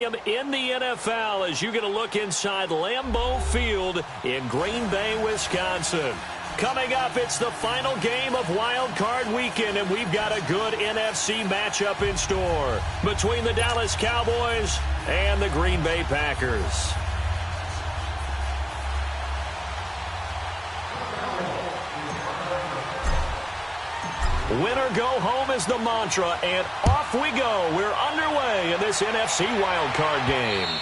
In the NFL, as you get a look inside Lambeau Field in Green Bay, Wisconsin. Coming up, it's the final game of Wild Card Weekend, and we've got a good NFC matchup in store between the Dallas Cowboys and the Green Bay Packers. Win or go home is the mantra, and off we go. We're underway in this NFC wildcard game.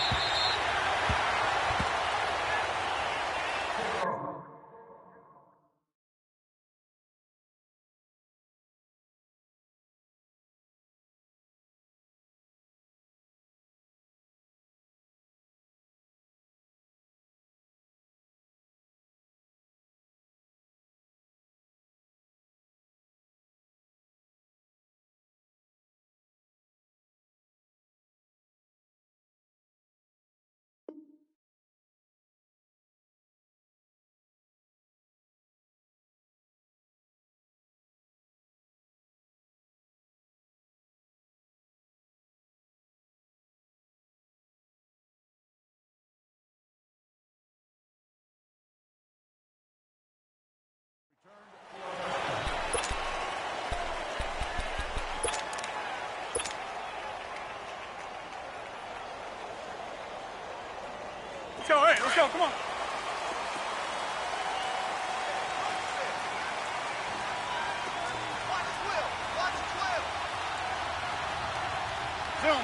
Let's go, come on. Zoom.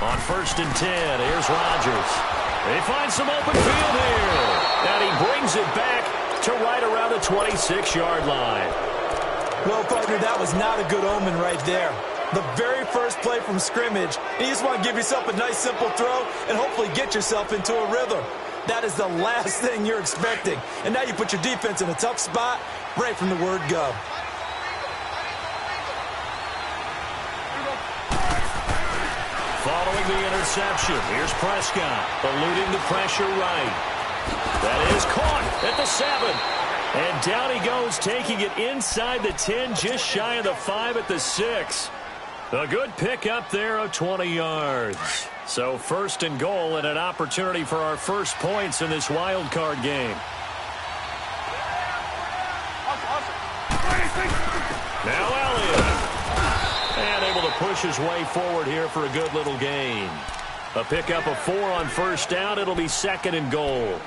On 1st and 10, here's Rodgers. They find some open field here. And he brings it back to right around the 26-yard line. Well, partner, that was not a good omen right there. The very first play from scrimmage, you just want to give yourself a nice, simple throw and hopefully get yourself into a rhythm. That is the last thing you're expecting. And now you put your defense in a tough spot right from the word go. Following the interception, here's Prescott, eluding the pressure right. That is caught at the 7. And down he goes, taking it inside the 10, just shy of the 5 at the 6. A good pick up there of 20 yards. So 1st and goal and an opportunity for our first points in this wild card game. Now Elliott. And able to push his way forward here for a good little gain. A pickup of 4 on 1st down. It'll be 2nd and goal.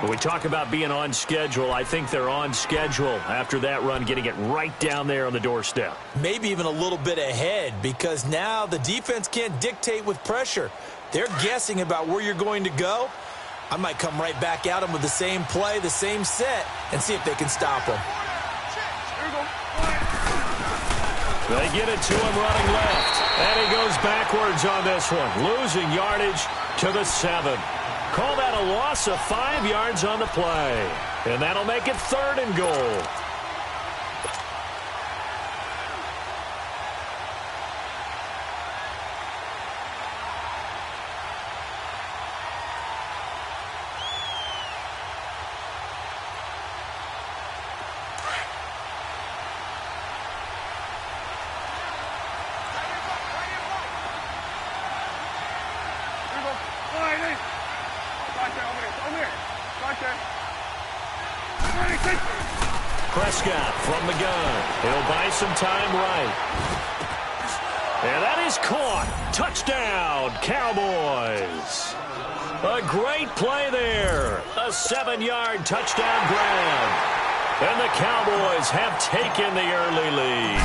When we talk about being on schedule, I think they're on schedule after that run, getting it right down there on the doorstep. Maybe even a little bit ahead, because now the defense can't dictate with pressure. They're guessing about where you're going to go. I might come right back at them with the same play, the same set, and see if they can stop them. They get it to him running left, and he goes backwards on this one, losing yardage to the 7. Call that a loss of 5 yards on the play. And that'll make it 3rd and goal. Prescott from the gun. He'll buy some time right. And that is caught. Touchdown, Cowboys. A great play there. A 7-yard touchdown grab. And the Cowboys have taken the early lead.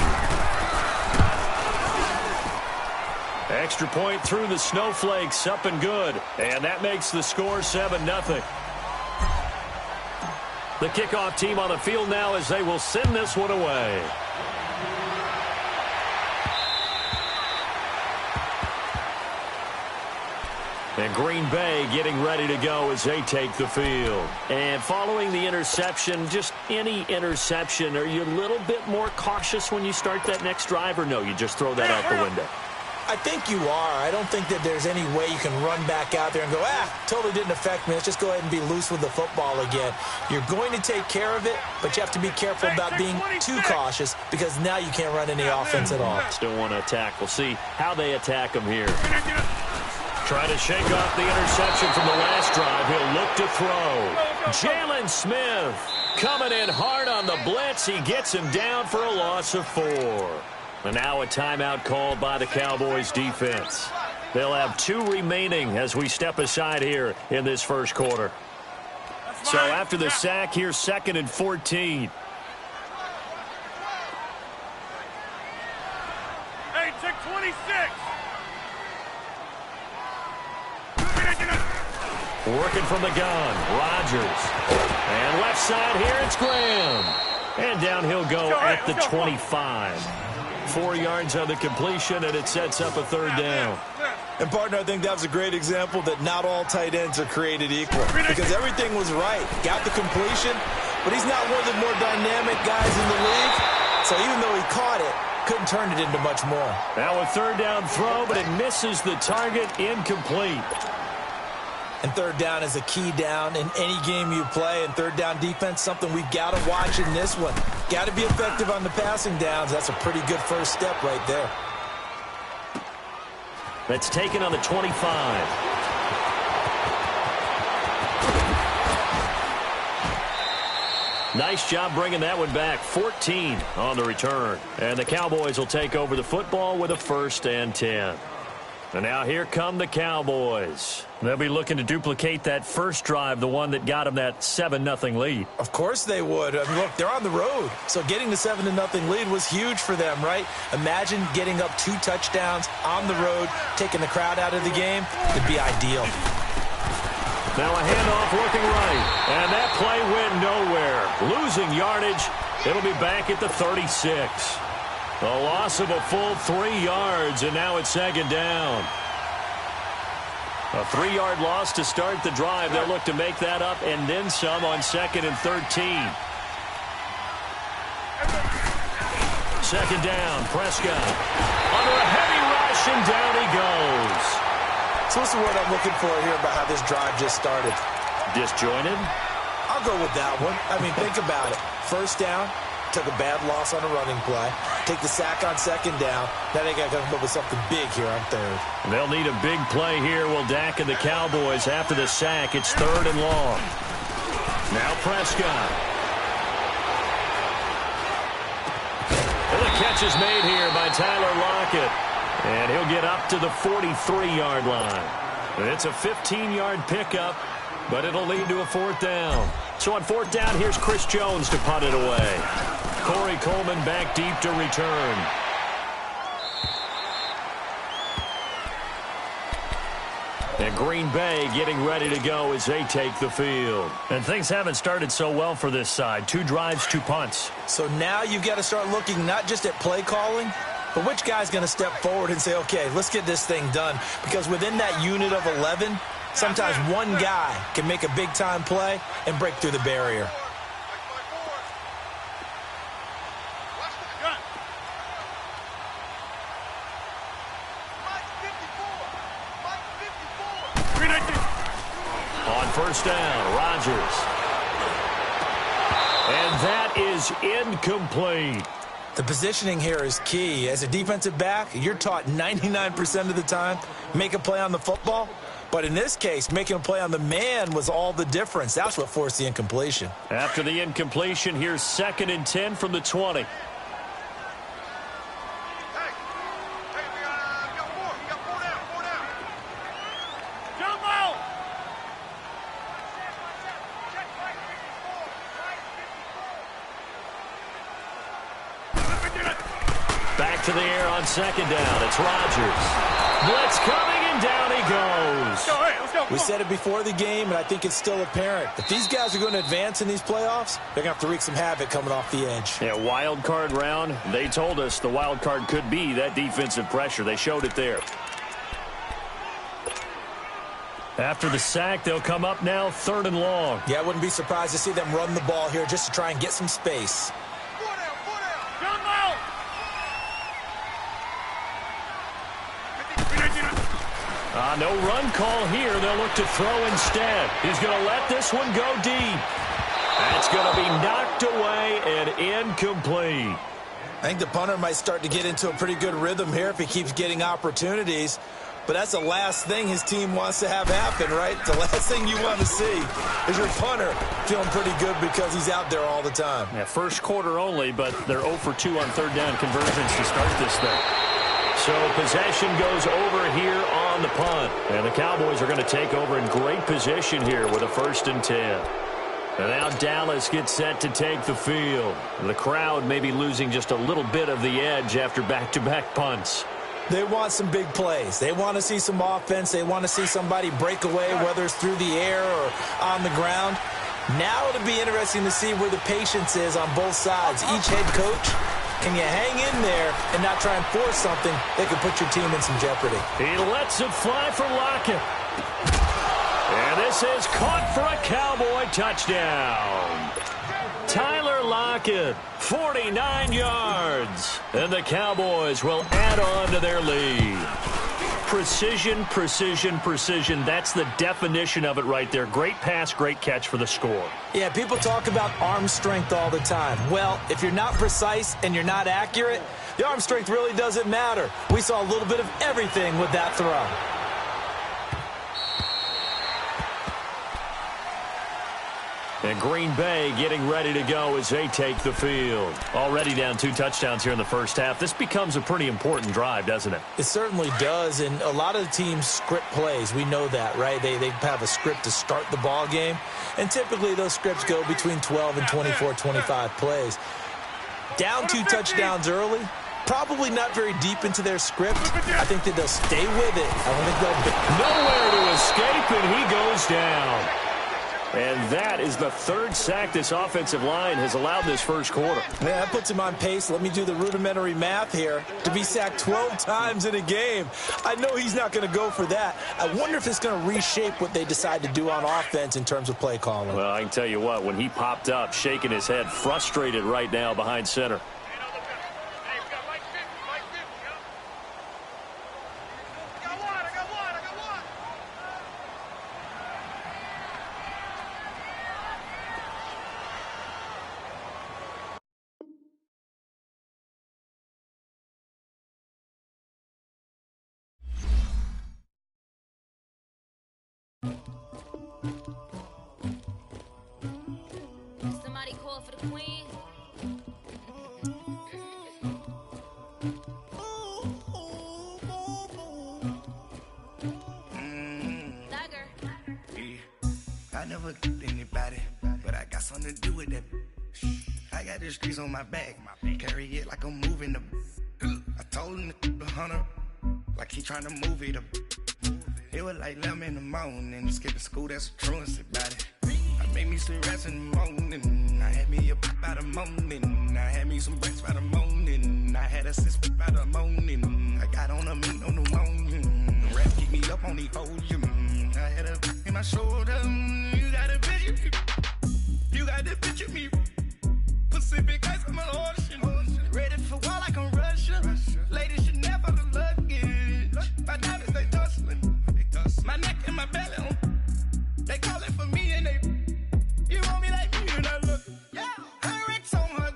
Extra point through the snowflakes, up and good. And that makes the score 7-0. The kickoff team on the field now as they will send this one away. And Green Bay getting ready to go as they take the field. And following the interception, just any interception, are you a little bit more cautious when you start that next drive, or no, you just throw that out the window? I think you are. I don't think that there's any way you can run back out there and go, totally didn't affect me. Let's just go ahead and be loose with the football again. You're going to take care of it, but you have to be careful about being too cautious because now you can't run any offense at all. Still want to attack. We'll see how they attack him here. Trying to shake off the interception from the last drive. He'll look to throw. Jalen Smith coming in hard on the blitz. He gets him down for a loss of 4. And now a timeout called by the Cowboys defense. They'll have 2 remaining as we step aside here in this first quarter. So after the sack, here's 2nd and 14. Hey, check 26. Working from the gun, Rodgers. And left side here, it's Graham. And down he'll go at the 25. 4 yards on the completion, and it sets up a 3rd down. And, partner, I think that was a great example that not all tight ends are created equal because everything was right. Got the completion, but he's not one of the more dynamic guys in the league. So even though he caught it, couldn't turn it into much more. Now a 3rd down throw, but it misses the target, incomplete. And 3rd down is a key down in any game you play. And 3rd down defense, something we've got to watch in this one. Got to be effective on the passing downs. That's a pretty good first step right there. That's taken on the 25. Nice job bringing that one back. 14 on the return. And the Cowboys will take over the football with a 1st and 10. And now here come the Cowboys. They'll be looking to duplicate that first drive, the one that got them that 7-0 lead. Of course they would. I mean, look, they're on the road. So getting the 7-0 lead was huge for them, right? Imagine getting up 2 touchdowns on the road, taking the crowd out of the game. It'd be ideal. Now a handoff looking right. And that play went nowhere. Losing yardage. It'll be back at the 36. A loss of a full 3 yards, and now it's 2nd down. A 3-yard loss to start the drive. They'll look to make that up and then some on 2nd and 13. 2nd down, Prescott. Under a heavy rush, and down he goes. So what's the word I'm looking for here about how this drive just started? Disjointed? I'll go with that one. I mean, think about it. 1st down. Took a bad loss on a running play. Take the sack on 2nd down. Now they got to come up with something big here on 3rd. They'll need a big play here. Will Dak and the Cowboys after the sack. It's 3rd and long. Now Prescott. And the catch is made here by Tyler Lockett. And he'll get up to the 43-yard line. And it's a 15-yard pickup, but it'll lead to a 4th down. So on 4th down, here's Chris Jones to punt it away. Corey Coleman back deep to return. And Green Bay getting ready to go as they take the field. And things haven't started so well for this side. 2 drives, 2 punts. So now you've got to start looking not just at play calling, but which guy's going to step forward and say, okay, let's get this thing done. Because within that unit of 11, sometimes one guy can make a big-time play and break through the barrier. On 1st down, Rodgers. And that is incomplete. The positioning here is key. As a defensive back, you're taught 99% of the time, make a play on the football. But in this case, making a play on the man was all the difference. That's what forced the incompletion. After the incompletion, here's 2nd and 10 from the 20. Back to the air on 2nd down. It's Rodgers. Blitz coming, and down he goes. We said it before the game, and I think it's still apparent. If these guys are going to advance in these playoffs, they're going to have to wreak some havoc coming off the edge. Yeah, wild card round. They told us the wild card could be that defensive pressure. They showed it there. After the sack, they'll come up now 3rd and long. Yeah, I wouldn't be surprised to see them run the ball here just to try and get some space. No run call here. They'll look to throw instead. He's going to let this one go deep. That's going to be knocked away and incomplete. I think the punter might start to get into a pretty good rhythm here if he keeps getting opportunities. But that's the last thing his team wants to have happen, right? The last thing you want to see is your punter feeling pretty good because he's out there all the time. Yeah, first quarter only, but they're 0 for 2 on third down conversions to start this thing. So possession goes over here on the punt. And the Cowboys are going to take over in great position here with a 1st and 10. And now Dallas gets set to take the field. The crowd may be losing just a little bit of the edge after back-to-back punts. They want some big plays. They want to see some offense. They want to see somebody break away, whether it's through the air or on the ground. Now it'll be interesting to see where the patience is on both sides. Each head coach, can you hang in there and not try and force something that could put your team in some jeopardy? He lets it fly for Lockett. And this is caught for a Cowboy touchdown. Tyler Lockett, 49 yards. And the Cowboys will add on to their lead. Precision, precision, precision. That's the definition of it right there. Great pass, great catch for the score. Yeah, people talk about arm strength all the time. Well, if you're not precise and you're not accurate, the arm strength really doesn't matter. We saw a little bit of everything with that throw. And Green Bay getting ready to go as they take the field. Already down 2 touchdowns here in the first half. This becomes a pretty important drive, doesn't it? It certainly does, and a lot of the teams script plays. We know that, right? They have a script to start the ball game, and typically those scripts go between 12 and 24, 25 plays. Down 2 touchdowns early, probably not very deep into their script. I think that they'll stay with it. I don't think they'll... Nowhere to escape, and he goes down. And that is the 3rd sack this offensive line has allowed this first quarter. Yeah, that puts him on pace. Let me do the rudimentary math here. To be sacked 12 times in a game. I know he's not going to go for that. I wonder if it's going to reshape what they decide to do on offense in terms of play calling. Well, I can tell you what, when he popped up, shaking his head, frustrated right now behind center. Somebody call for the queen. I never did anybody, but I got something to do with that. I got the streets on my back, carry it like I'm moving the. I told him to 100, like he trying to move it up. It was like 11 in the morning, skip to school, that's a truancy about it. I made me some rest in the morning, I had me a pop by the morning, I had me some breaks by the morning, I had a six by the morning, I got on a meat on the morning, the rap keep me up on the podium, I had a in my shoulder, you got a picture, you got the picture me, Pacific ice on my ocean, ready for war like I'm Russian, ladies should never the luggage, my diamonds they tussling. My neck and my belly on. They calling for me and they. You want me like me and I look. Yeah. Her Rex on her.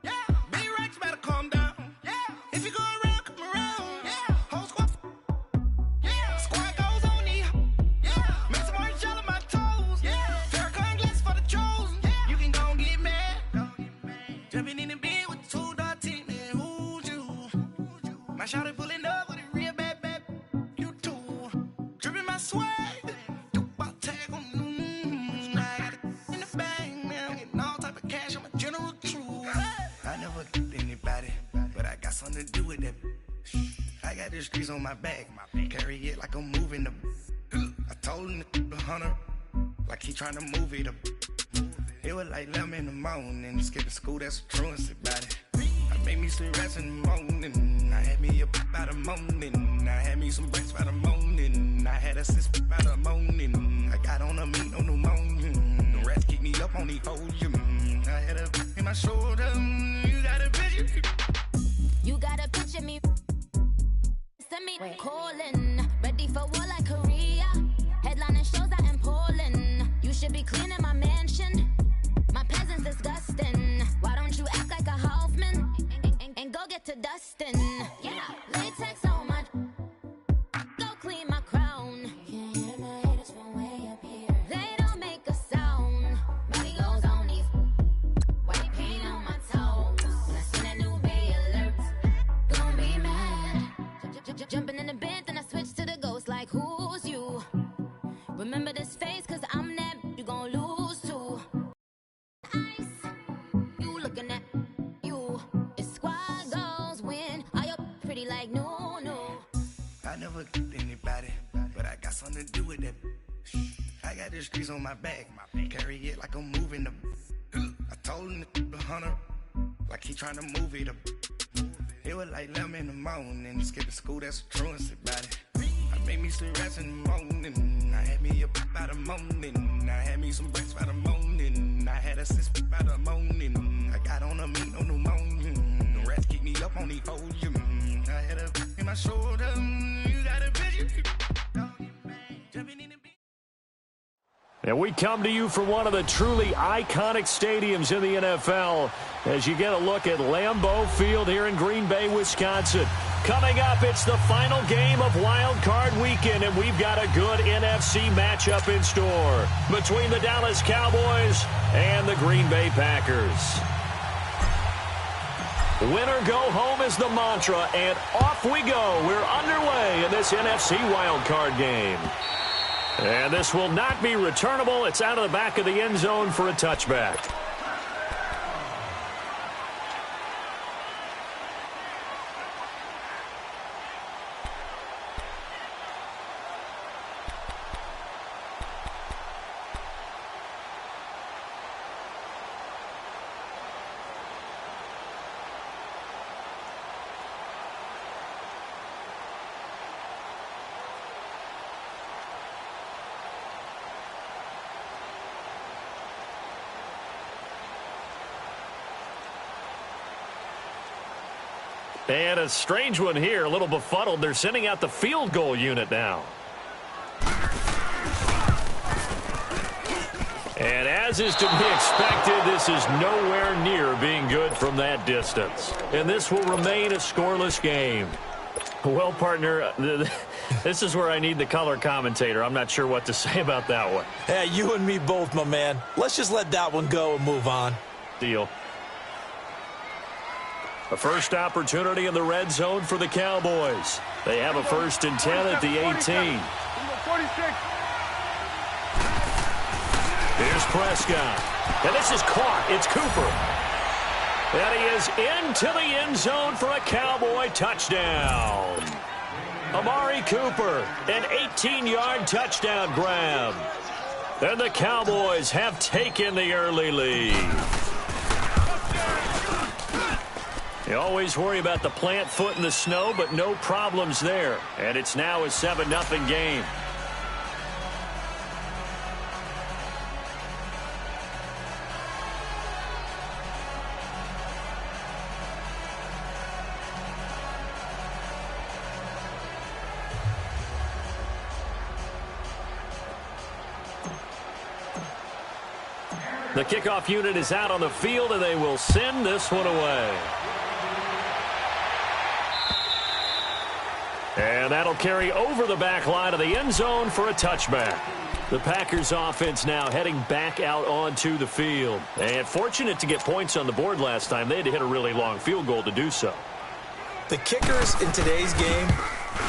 Yeah. Big Rex better calm down. Yeah. If you go around, come around. Yeah. Whole squad. Yeah. Squad goes on the. Yeah. Make some orange gel on my toes. Yeah. Farrakhan glass for the chosen. Yeah. You can go and get mad. Jumping in the bed with 2 dark teeth, man. Who's you? My shawty pulling up with a real bad. Swag, about tag on I got it in the bag, man. Getting all type of cash, I'm a general true. I never did anybody, but I got something to do with that. I got the streets on my back, carry it like I'm moving the. I told him to 100, like he trying to move it up. It was like 11 in the morning, skip to school, that's a truancy about it. I made me some rest in the morning, I had me a pop by the morning, I had me some breaks by the morning, I had a six by the morning, I got on a meat on the morning, the rats keep me up on the podium, I had a in my shoulder, you got a picture. You got a picture me. Send me calling, ready for war like back to dustin'. Yeah, latex on my. Go clean my crown. Can't hear my haters from way up here. They don't make a sound. Money goes on these. White paint on my toes. When I see that new bay alert, gonna be mad. Jumping in the bed, then I switch to the ghost like who's you? Remember this face, cause I'm that you gon' lose to. Ice, you looking at you. It's squad goals win. Are you pretty like no, no? I never anybody, but I got something to do with that. I got the streets on my back, carry it like I'm moving the. I told him the hunter, like he trying to move it up. It was like 11 in the morning, skipping school, that's a truancy about it. I made me some rest in the morning, I had me up by the morning, I had me some breaks by the morning, I had a sis by the morning, I got on a meat on the morning, the rats keep me up on the podium, I had a in my shoulder, you got a vision, jumping in the beat. And we come to you from one of the truly iconic stadiums in the NFL as you get a look at Lambeau Field here in Green Bay, Wisconsin. Coming up, it's the final game of Wild Card Weekend, and we've got a good NFC matchup in store between the Dallas Cowboys and the Green Bay Packers. Win or go home is the mantra, and off we go. We're underway in this NFC Wild Card game. And this will not be returnable. It's out of the back of the end zone for a touchback. And a strange one here, a little befuddled. They're sending out the field goal unit now. And as is to be expected, this is nowhere near being good from that distance. And this will remain a scoreless game. Well, partner, this is where I need the color commentator. I'm not sure what to say about that one. Hey, you and me both, my man. Let's just let that one go and move on. Deal. A first opportunity in the red zone for the Cowboys. They have a 1st and 10 at the 18. 46. Here's Prescott. And this is caught. It's Cooper. And he is into the end zone for a Cowboy touchdown. Amari Cooper, an 18-yard touchdown grab. And the Cowboys have taken the early lead. You always worry about the plant foot in the snow, but no problems there. And it's now a 7-0 game. The kickoff unit is out on the field, and they will send this one away. And that'll carry over the back line of the end zone for a touchback. The Packers offense now heading back out onto the field. And fortunate to get points on the board last time. They had to hit a really long field goal to do so. The kickers in today's game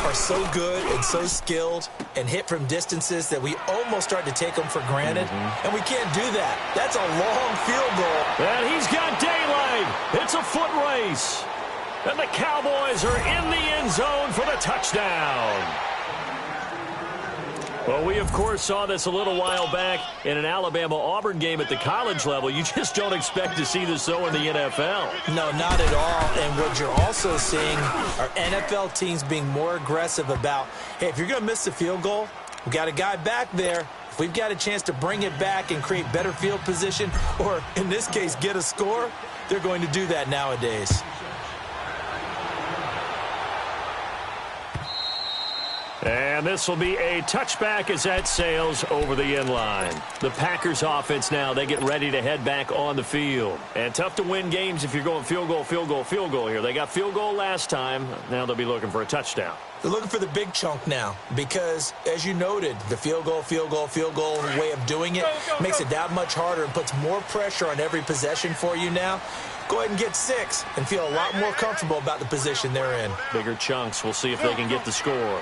are so good and so skilled and hit from distances that we almost start to take them for granted. And we can't do that. That's a long field goal. And he's got daylight. It's a foot race. And the Cowboys are in the end zone for the touchdown. Well, we, of course, saw this a little while back in an Alabama-Auburn game at the college level. You just don't expect to see this, though, in the NFL. No, not at all. And what you're also seeing are NFL teams being more aggressive about, hey, if you're going to miss the field goal, we got a guy back there. If we've got a chance to bring it back and create better field position, or in this case, get a score, they're going to do that nowadays. And this will be a touchback as that sails over the end line. The Packers offense now, they get ready to head back on the field. And tough to win games if you're going field goal, field goal, field goal here. They got field goal last time. Now they'll be looking for a touchdown. They're looking for the big chunk now because, as you noted, the field goal way of doing it makes it that much harder and puts more pressure on every possession for you now. Go ahead and get 6 and feel a lot more comfortable about the position they're in. Bigger chunks. We'll see if they can get the score.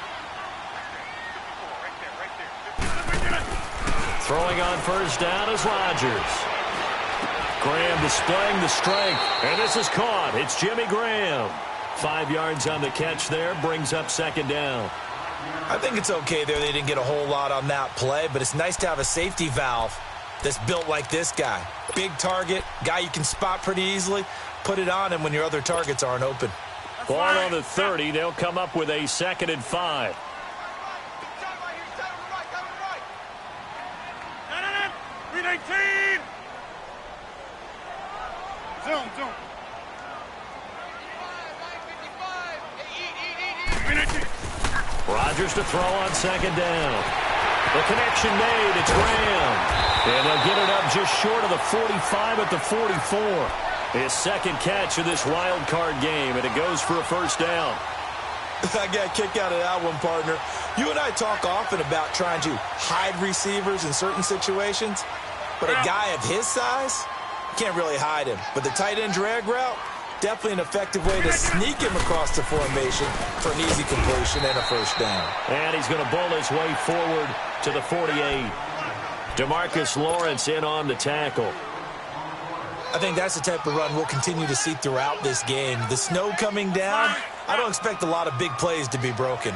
Throwing on first down is Rodgers. Graham displaying the strength, and this is caught. It's Jimmy Graham. 5 yards on the catch there, brings up second down. I think it's okay there. They didn't get a whole lot on that play, but it's nice to have a safety valve that's built like this guy. Big target, guy you can spot pretty easily. Put it on him when your other targets aren't open. Ball on the 30. They'll come up with a 2nd and 5. Zoom. Rodgers to throw on second down. The connection made. It's Graham. And they'll get it up just short of the 45 at the 44. His second catch of this wild card game, and it goes for a first down. I got a kick out of that one, partner. You and I talk often about trying to hide receivers in certain situations, but a guy of his size, you can't really hide him. But the tight end drag route, definitely an effective way to sneak him across the formation for an easy completion and a first down. And he's going to bowl his way forward to the 48. DeMarcus Lawrence in on the tackle. I think that's the type of run we'll continue to see throughout this game. The snow coming down, I don't expect a lot of big plays to be broken.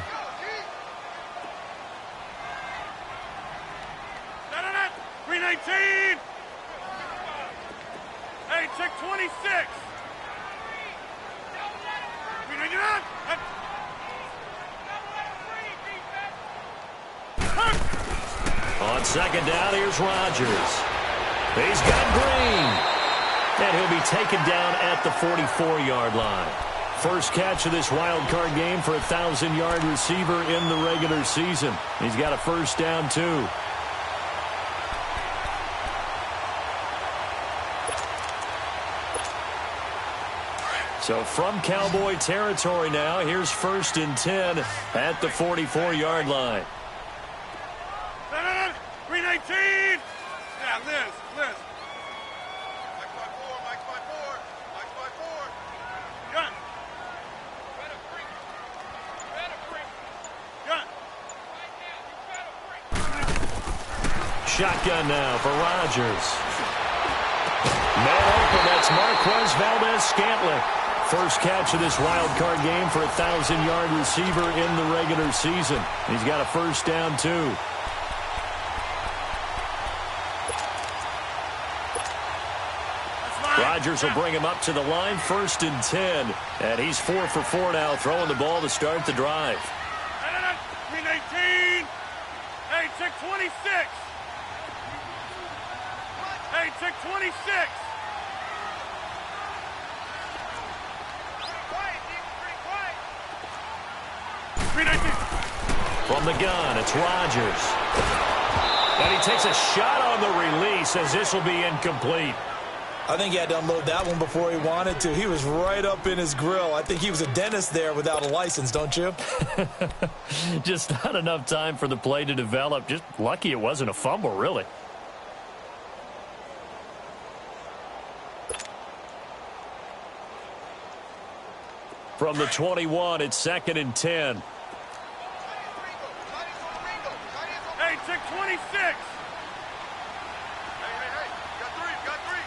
Green 18. Hey, check 26. Green 89. On second down, here's Rodgers. He's got Green. And he'll be taken down at the 44-yard line. First catch of this wild card game for a 1,000-yard receiver in the regular season. He's got a first down, too. So from Cowboy territory now, here's 1st and 10 at the 44-yard line. Green 18. Yeah, Liz. Shotgun now for Rodgers. Man open, that's Marquez Valdez-Scantling. First catch of this wild card game for a 1,000-yard receiver in the regular season. He's got a first down, too. Rodgers will bring him up to the line, 1st and 10. And he's 4 for 4 now, throwing the ball to start the drive. Green 18. Hey, check 26. Hey, check 26. From the gun, it's Rodgers. And he takes a shot on the release as this will be incomplete. I think he had to unload that one before he wanted to. He was right up in his grill. I think he was a dentist there without a license, don't you? Just not enough time for the play to develop. Just lucky it wasn't a fumble, really. From the 21, it's 2nd and 10. Hey, check 26. Hey, got three.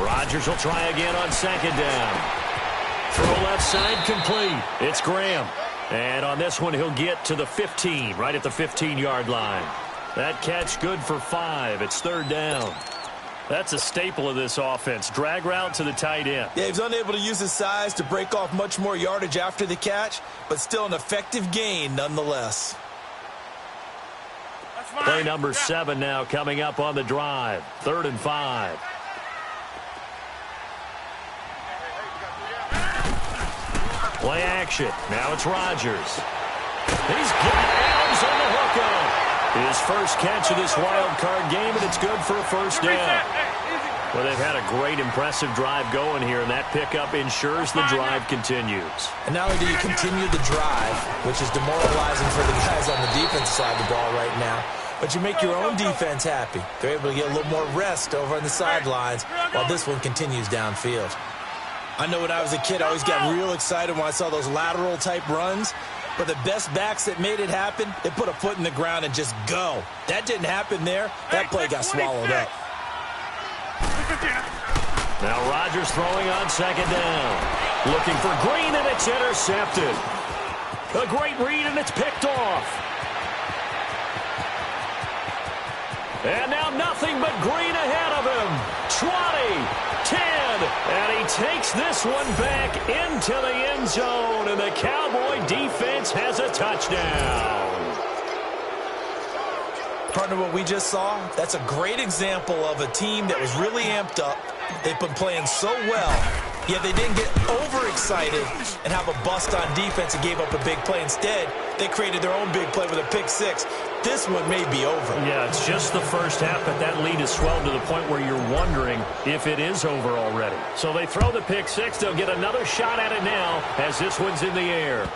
Rodgers will try again on second down. Throw left side complete. It's Graham. And on this one, he'll get to the 15, right at the 15-yard line. That catch good for 5. It's 3rd down. That's a staple of this offense. Drag route to the tight end. Yeah, he was unable to use his size to break off much more yardage after the catch, but still an effective gain nonetheless. Play number 7 now coming up on the drive. 3rd and 5. Play action. Now it's Rodgers. He's got Adams on the hookup. His first catch of this wild card game, and it's good for a first down. Well, they've had a great, impressive drive going here, and that pickup ensures the drive continues. And not only do you continue the drive, which is demoralizing for the guys on the defensive side of the ball right now, but you make your own defense happy. They're able to get a little more rest over on the sidelines while this one continues downfield. I know when I was a kid, I always got real excited when I saw those lateral-type runs. But the best backs that made it happen, they put a foot in the ground and just go. That didn't happen there. That play got swallowed up. Now Rodgers throwing on second down. Looking for Green, and it's intercepted. A great read, and it's picked off. And now nothing but Green ahead of him. 20, 10, and he takes this one back into the end zone, and the Cowboy defense has a touchdown. Partner, what we just saw, that's a great example of a team that was really amped up. They've been playing so well, yet they didn't get overexcited and have a bust on defense and gave up a big play. Instead, they created their own big play with a pick six. This one may be over. Yeah, it's just the first half, but that lead has swelled to the point where you're wondering if it is over already. So they throw the pick six. They'll get another shot at it now as this one's in the air.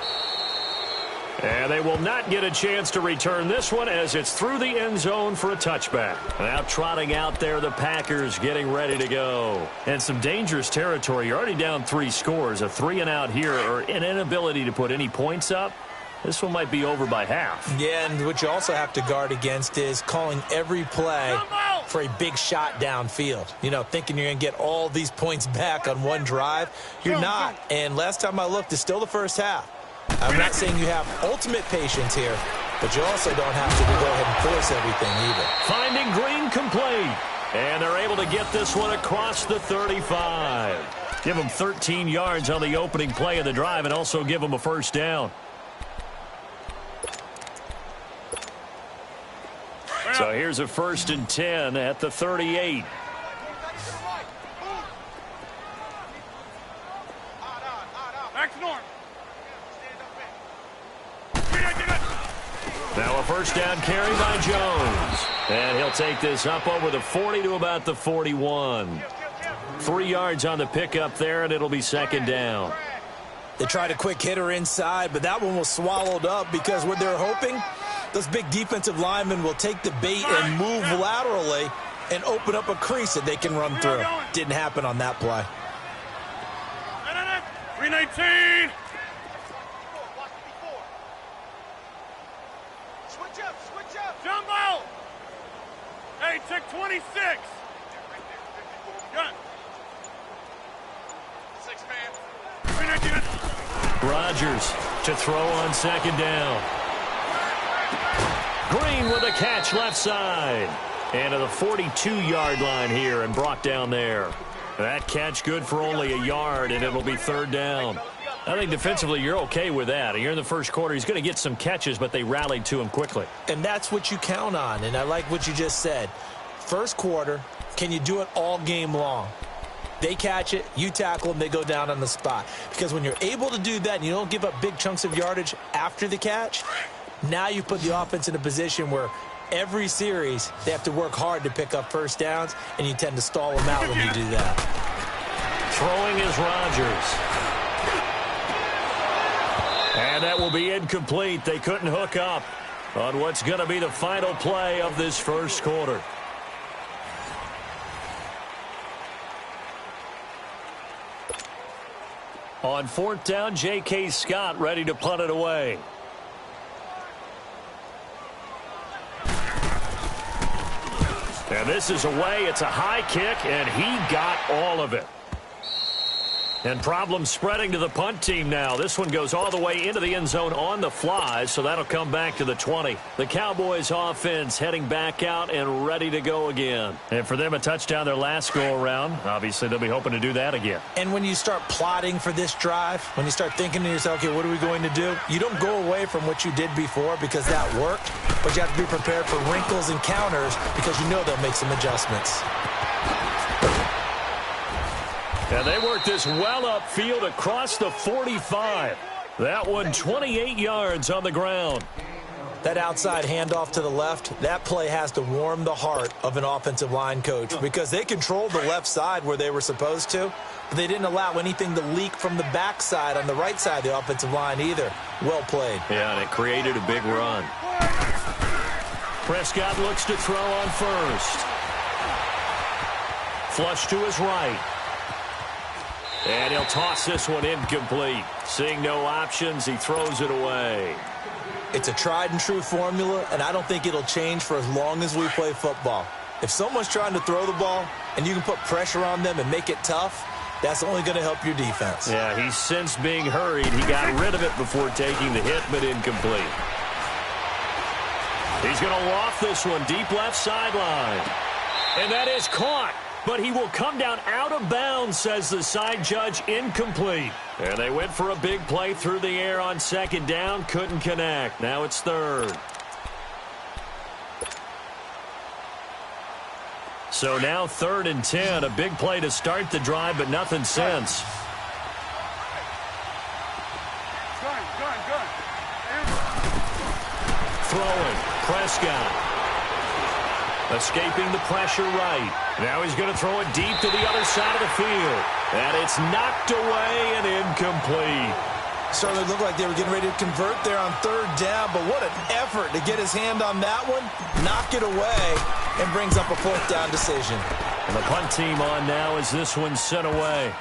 And they will not get a chance to return this one as it's through the end zone for a touchback. Now trotting out there, the Packers getting ready to go. And some dangerous territory. You're already down 3 scores. A 3-and-out here or an inability to put any points up. This one might be over by half. Yeah, and what you also have to guard against is calling every play for a big shot downfield. You know, thinking you're going to get all these points back on one drive. You're not. And last time I looked, it's still the first half. I'm not saying you have ultimate patience here, but you also don't have to go ahead and force everything either. Finding Green complete. And they're able to get this one across the 35. Give them 13 yards on the opening play of the drive and also give them a first down. So here's a 1st and 10 at the 38. Now a first down carry by Jones. And he'll take this up over the 40 to about the 41. 3 yards on the pickup there, and it'll be second down. They tried a quick hitter inside, but that one was swallowed up because what they're hoping, those big defensive linemen will take the bait and move laterally and open up a crease that they can run through. Didn't happen on that play. 319. Switch up. Jumbo. Hey, check 26. Gun. 6 man. 319. Rodgers to throw on second down. Green with a catch left side. And to the 42-yard line here and brought down there. That catch good for only a yard, and it'll be third down. I think defensively you're okay with that. Here in the first quarter, he's going to get some catches, but they rallied to him quickly. And that's what you count on, and I like what you just said. First quarter, can you do it all game long? They catch it, you tackle them, they go down on the spot. Because when you're able to do that and you don't give up big chunks of yardage after the catch, now you put the offense in a position where every series they have to work hard to pick up first downs, and you tend to stall them out when you do that. Throwing is Rodgers. And that will be incomplete. They couldn't hook up on what's going to be the final play of this first quarter. On 4th down, J.K. Scott ready to punt it away. And this is away. It's a high kick, and he got all of it. And problems spreading to the punt team now. This one goes all the way into the end zone on the fly, so that'll come back to the 20. The Cowboys offense heading back out and ready to go again. And for them, a touchdown their last go-around. Obviously, they'll be hoping to do that again. And when you start plotting for this drive, when you start thinking to yourself, okay, what are we going to do? You don't go away from what you did before because that worked, but you have to be prepared for wrinkles and counters because you know they'll make some adjustments. And they work this well upfield across the 45. That one 28 yards on the ground. That outside handoff to the left, that play has to warm the heart of an offensive line coach because they controlled the left side where they were supposed to, but they didn't allow anything to leak from the backside on the right side of the offensive line either. Well played. Yeah, and it created a big run. Prescott looks to throw on first. Flush to his right. And he'll toss this one incomplete. Seeing no options, he throws it away. It's a tried-and-true formula, and I don't think it'll change for as long as we play football. If someone's trying to throw the ball and you can put pressure on them and make it tough, that's only going to help your defense. Yeah, he's since being hurried. He got rid of it before taking the hit, but incomplete. He's going to loft this one deep left sideline. And that is caught. But he will come down out of bounds, says the side judge, incomplete. And they went for a big play through the air on second down, couldn't connect. Now it's third. So now 3rd and 10, a big play to start the drive, but nothing since. Throwing, Prescott. Escaping the pressure right. Now he's going to throw it deep to the other side of the field. And it's knocked away and incomplete. Certainly looked like they were getting ready to convert there on 3rd down, but what an effort to get his hand on that one, knock it away, and brings up a 4th down decision. And the punt team on now as this one's sent away.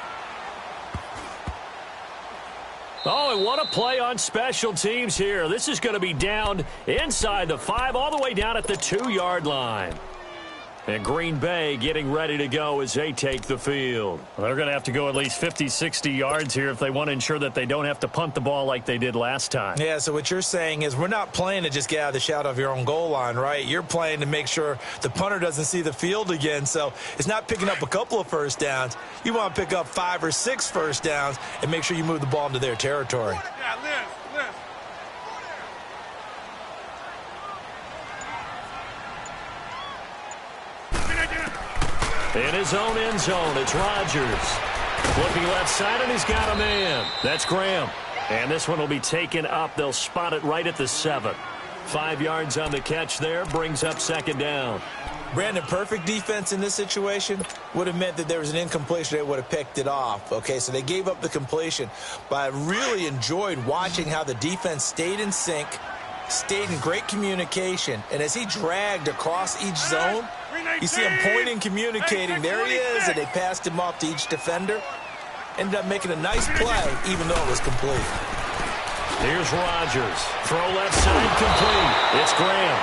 Oh, and what a play on special teams here. This is going to be down inside the 5, all the way down at the 2-yard line. And Green Bay getting ready to go as they take the field. Well, they're going to have to go at least 50, 60 yards here if they want to ensure that they don't have to punt the ball like they did last time. Yeah, so what you're saying is we're not playing to just get out of the shadow of your own goal line, right? You're playing to make sure the punter doesn't see the field again. So it's not picking up a couple of first downs. You want to pick up 5 or 6 first downs and make sure you move the ball into their territory. Yeah, Liz. In his own end zone, it's Rodgers. Looking left side, and he's got a man. That's Graham. And this one will be taken up. They'll spot it right at the 7. 5 yards on the catch there, brings up 2nd down. Brandon, perfect defense in this situation would have meant that there was an incompletion. They would have picked it off. Okay, so they gave up the completion. But I really enjoyed watching how the defense stayed in sync, stayed in great communication. And as he dragged across each zone, you see him pointing, communicating. There he is, and they passed him off to each defender. Ended up making a nice play, even though it was complete. Here's Rodgers. Throw left side complete. It's Graham.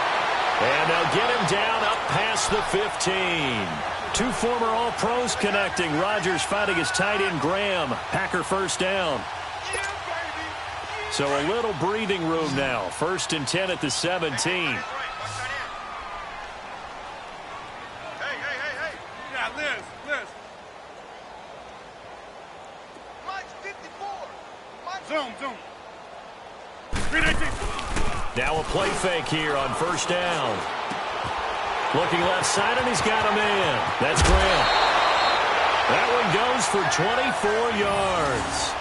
And they'll get him down up past the 15. 2 former All-Pros connecting. Rodgers fighting his tight end Graham. Packer first down. So a little breathing room now. 1st and 10 at the 17. Zoom. Now a play fake here on 1st down. Looking left side, and he's got a man. That's Graham. That one goes for 24 yards.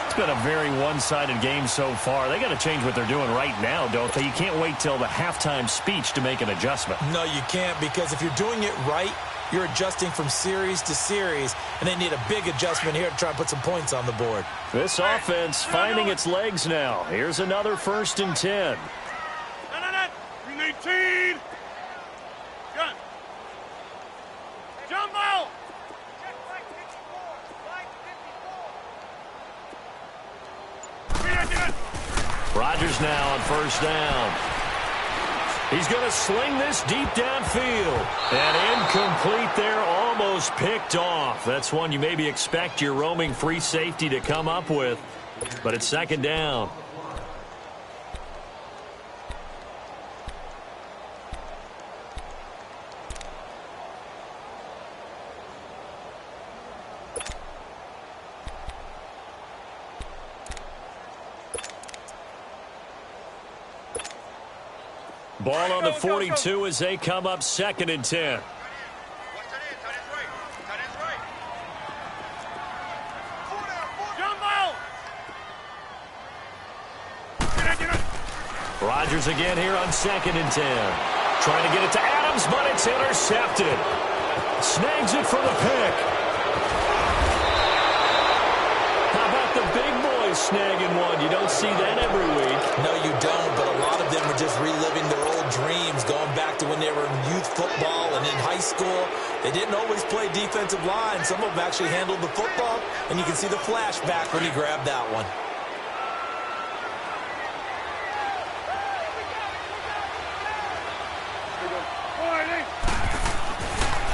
It's been a very one-sided game so far. They got to change what they're doing right now, don't they? You can't wait till the halftime speech to make an adjustment. No, you can't, because if you're doing it right, you're adjusting from series to series, and they need a big adjustment here to try and put some points on the board. This offense finding its legs now. Here's another 1st and 10. Green 18. Gun. Jumbo. Rodgers now on 1st down. He's going to sling this deep downfield. And incomplete there, almost picked off. That's one you maybe expect your roaming free safety to come up with. But it's 2nd down. Ball on the 42 as they come up 2nd and 10. Rodgers again here on 2nd and 10. Trying to get it to Adams, but it's intercepted. Snags it for the pick. How about the big boys snagging one? You don't see that every week. No, you don't, but a lot of them are just reliving their old dreams, going back to when they were in youth football and in high school. They didn't always play defensive line. Some of them actually handled the football, and you can see the flashback when he grabbed that one.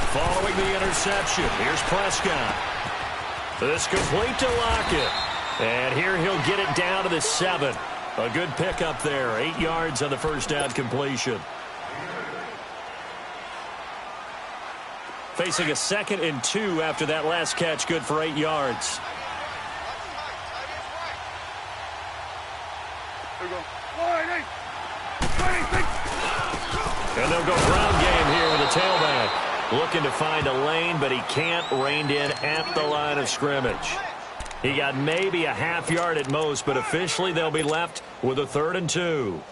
Following the interception, here's Prescott. This complete to Lockett. And here he'll get it down to the 7. A good pickup there. 8 yards on the first down completion. Facing a 2nd and 2 after that last catch, good for 8 yards. And they'll go ground game here with a tailback. Looking to find a lane, but he can't. Reined in at the line of scrimmage. He got maybe a half yard at most, but officially they'll be left with a 3rd and 2.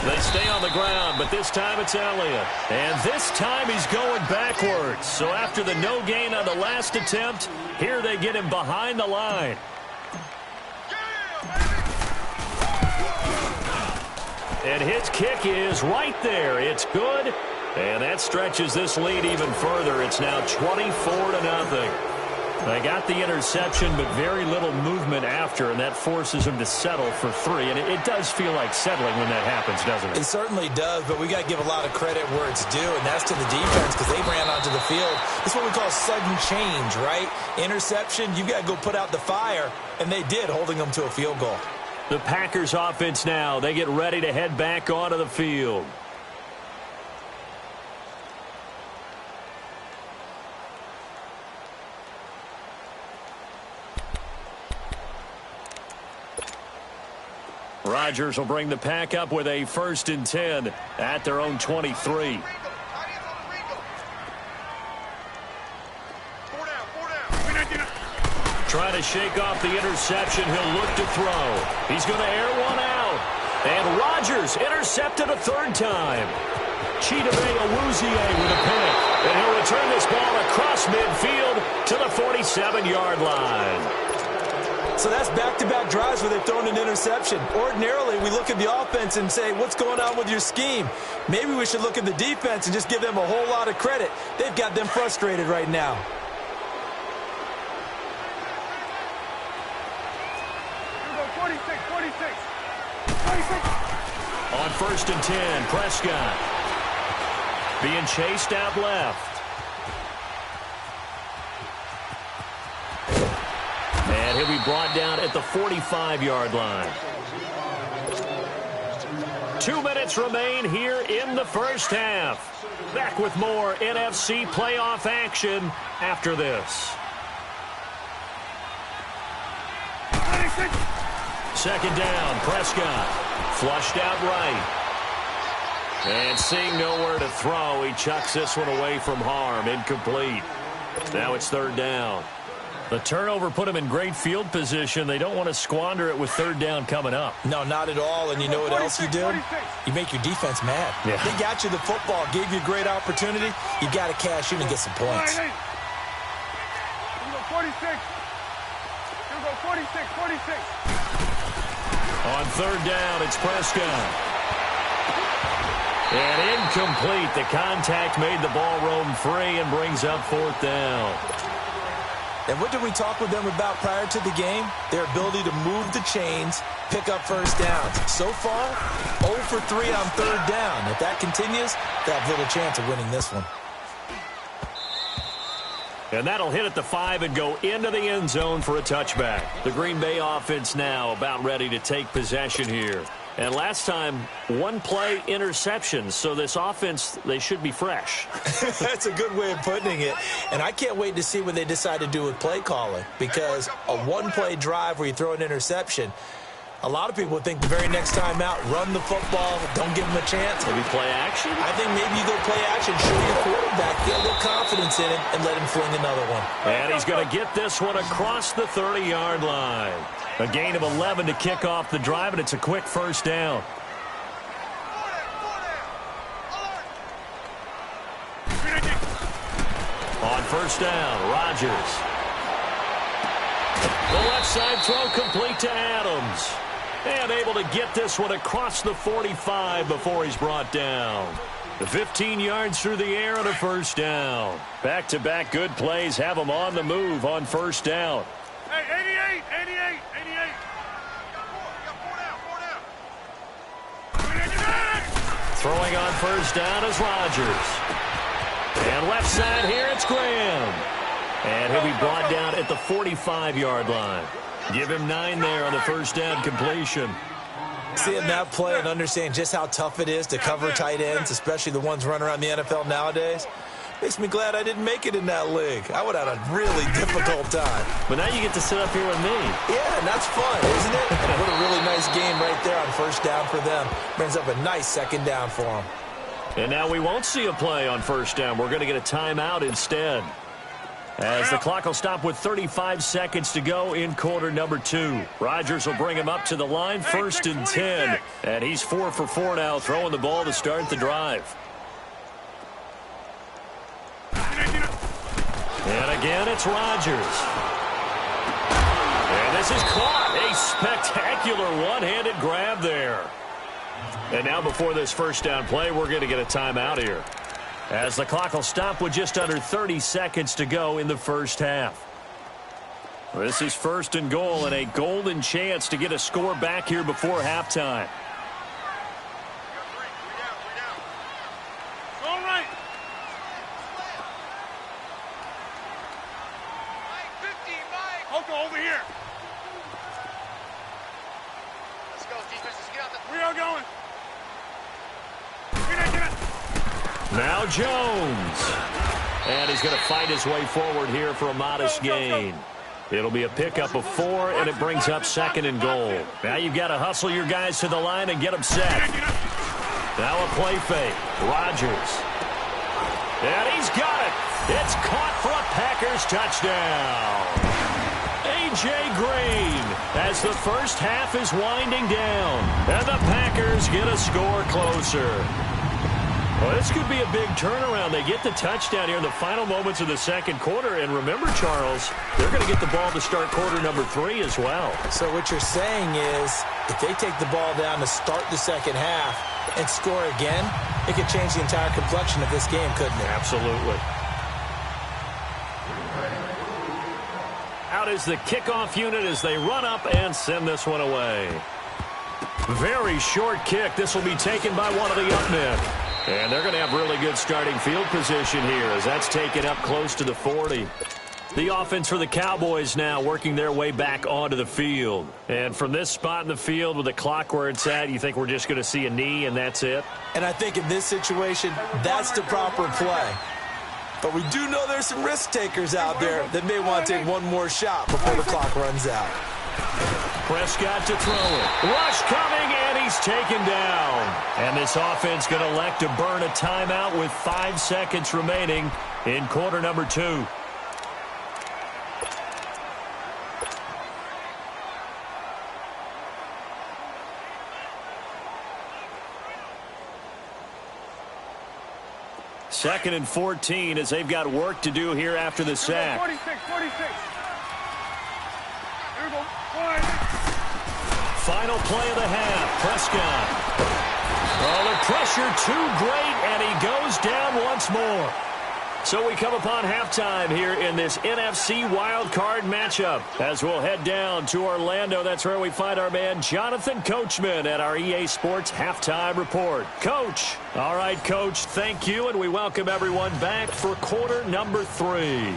They stay on the ground, but this time it's Elliott. And this time he's going backwards. So after the no gain on the last attempt, here they get him behind the line. And his kick is right there. It's good. And that stretches this lead even further. It's now 24-0. They got the interception, but very little movement after, and that forces him to settle for 3. And it does feel like settling when that happens, doesn't it? It certainly does, but we got to give a lot of credit where it's due, and that's to the defense because they ran onto the field. It's what we call sudden change, right? Interception, you got to go put out the fire, and they did, holding them to a field goal. The Packers offense now, they get ready to head back onto the field. Rodgers will bring the pack up with a 1st and 10 at their own 23. Trying to shake off the interception. He'll look to throw. He's going to air one out. And Rodgers intercepted a 3rd time. Chidobe Awuzie with a pick. And he'll return this ball across midfield to the 47-yard line. So that's back-to-back drives where they've thrown an interception. Ordinarily, we look at the offense and say, what's going on with your scheme? Maybe we should look at the defense and just give them a whole lot of credit. They've got them frustrated right now. On 1st and 10, Prescott being chased out left. And he'll be brought down at the 45-yard line. 2 minutes remain here in the first half. Back with more NFC playoff action after this. 2nd down, Prescott. Flushed out right. And seeing nowhere to throw, he chucks this one away from harm. Incomplete. Now it's 3rd down. The turnover put him in great field position. They don't want to squander it with 3rd down coming up. No, not at all. And you know what else you do? You make your defense mad. Yeah. They got you the football, gave you a great opportunity. You got to cash in and get some points. Here we go, 46. Here we go, 46. On 3rd down, it's Prescott. And incomplete. The contact made the ball roam free and brings up 4th down. And what did we talk with them about prior to the game? Their ability to move the chains, pick up 1st downs. So far, 0 for 3 on 3rd down. If that continues, they have little chance of winning this one. And that'll hit at the 5 and go into the end zone for a touchback. The Green Bay offense now about ready to take possession here. And last time, 1-play interception. So this offense, they should be fresh. That's a good way of putting it. And I can't wait to see what they decide to do with play calling. Because a 1-play drive where you throw an interception, A lot of people think the very next time out, run the football, don't give him a chance. Maybe play action? I think maybe you go play action, show your quarterback, get a little confidence in him, and let him fling another one. And he's going to get this one across the 30-yard line. A gain of 11 to kick off the drive, and it's a quick first down. On first down, Rodgers. The left side throw complete to Adams. And able to get this one across the 45 before he's brought down. 15 yards through the air on a first down. Back-to-back good plays have him on the move on first down. Hey, 88. Throwing on first down is Rodgers. And left side here, it's Graham. And he'll be brought down at the 45-yard line. Give him 9 there on the first down completion. Seeing that play and understanding just how tough it is to cover tight ends, especially the ones running around the NFL nowadays, makes me glad I didn't make it in that league. I would have had a really difficult time. But now you get to sit up here with me. Yeah, and that's fun, isn't it? And what a really nice game right there on first down for them. Brings up a nice second down for them. And now we won't see a play on first down. We're going to get a timeout instead. As the clock will stop with 35 seconds to go in quarter number 2. Rodgers will bring him up to the line, 1st and 10. And he's 4 for 4 now, throwing the ball to start the drive. And again, it's Rodgers. And this is caught. A spectacular one-handed grab there. And now before this first down play, we're going to get a timeout here, as the clock will stop with just under 30 seconds to go in the first half. This is 1st and goal and a golden chance to get a score back here before halftime. All right. Oko, over here. Let's go, defense. Let's get out the... We are going. Now Jones. And he's going to fight his way forward here for a modest gain. It'll be a pickup of 4, and it brings up 2nd and goal. Now you've got to hustle your guys to the line and get them set. Now a play fake. Rodgers. And he's got it. It's caught for a Packers touchdown. A.J. Green, as the first half is winding down. And the Packers get a score closer. Well, this could be a big turnaround. They get the touchdown here in the final moments of the second quarter. And remember, Charles, they're going to get the ball to start quarter number 3 as well. So what you're saying is, if they take the ball down to start the second half and score again, it could change the entire complexion of this game, couldn't it? Absolutely. Out is the kickoff unit as they run up and send this one away. Very short kick. This will be taken by one of the up men. And they're going to have really good starting field position here as that's taken up close to the 40. The offense for the Cowboys now working their way back onto the field. And from this spot in the field with the clock where it's at, you think we're just going to see a knee and that's it? And I think in this situation, that's the proper play. But we do know there's some risk takers out there that may want to take one more shot before the clock runs out. Prescott to throw it. Rush coming, and he's taken down. And this offense going to elect to burn a timeout with 5 seconds remaining in quarter number 2. Second and 14 as they've got work to do here after the sack. 46. Here we go. Final play of the half. Prescott. Oh, the pressure too great, and he goes down once more. So we come upon halftime here in this NFC wildcard matchup as we'll head down to Orlando. That's where we find our man Jonathan Coachman at our EA Sports Halftime Report. Coach. All right, Coach, thank you, and we welcome everyone back for quarter number 3.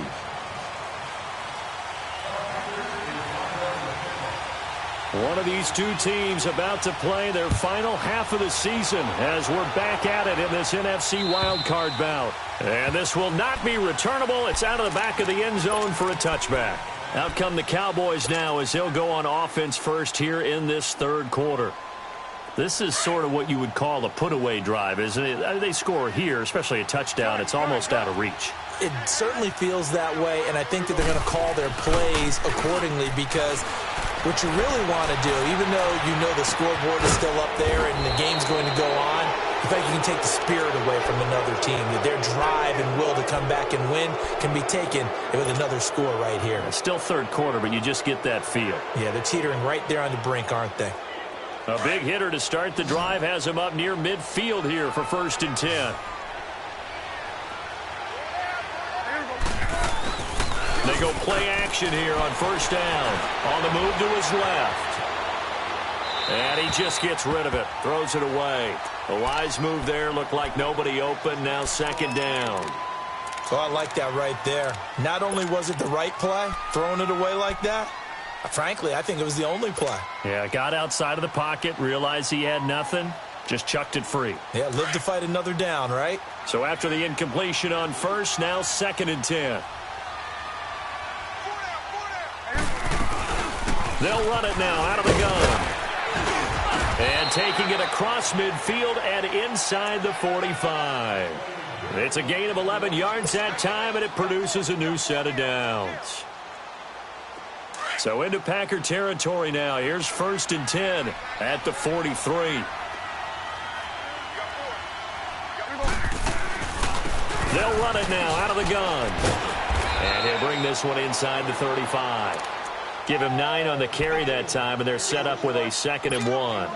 One of these two teams about to play their final half of the season as we're back at it in this NFC wildcard bout. And this will not be returnable. It's out of the back of the end zone for a touchback. Out come the Cowboys now as they'll go on offense first here in this third quarter. This is sort of what you would call a put-away drive, isn't it? They score here, especially a touchdown. It's almost out of reach. It certainly feels that way, and I think that they're going to call their plays accordingly because what you really want to do, even though you know the scoreboard is still up there and the game's going to go on, in fact, you can take the spirit away from another team. That their drive and will to come back and win can be taken with another score right here. It's still third quarter, but you just get that feel. Yeah, they're teetering right there on the brink, aren't they? A big hitter to start the drive has him up near midfield here for 1st and 10. They go play action here on 1st down. On the move to his left. And he just gets rid of it. Throws it away. A wise move there. Looked like nobody open. Now 2nd down. So I like that right there. Not only was it the right play, throwing it away like that, frankly, I think it was the only play. Yeah, got outside of the pocket, realized he had nothing, just chucked it free. Yeah, live to fight another down, right? So after the incompletion on 1st, now 2nd and 10. They'll run it now out of the gun. And taking it across midfield and inside the 45. It's a gain of 11 yards that time, and it produces a new set of downs. So into Packer territory now. Here's 1st and 10 at the 43. They'll run it now out of the gun. And he'll bring this one inside the 35. Give him 9 on the carry that time, and they're set up with a 2nd and 1.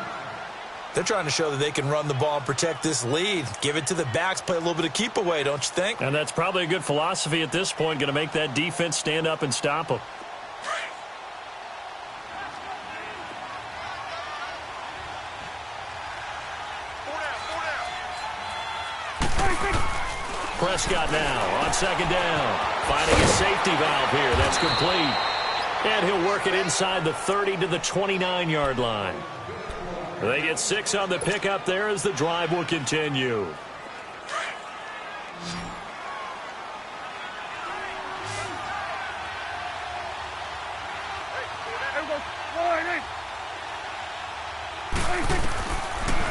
They're trying to show that they can run the ball and protect this lead. Give it to the backs, play a little bit of keep away, don't you think? And that's probably a good philosophy at this point, going to make that defense stand up and stop them. Prescott now on 2nd down. Finding a safety valve here. That's complete. And he'll work it inside the 30 to the 29-yard line. They get 6 on the pickup there as the drive will continue.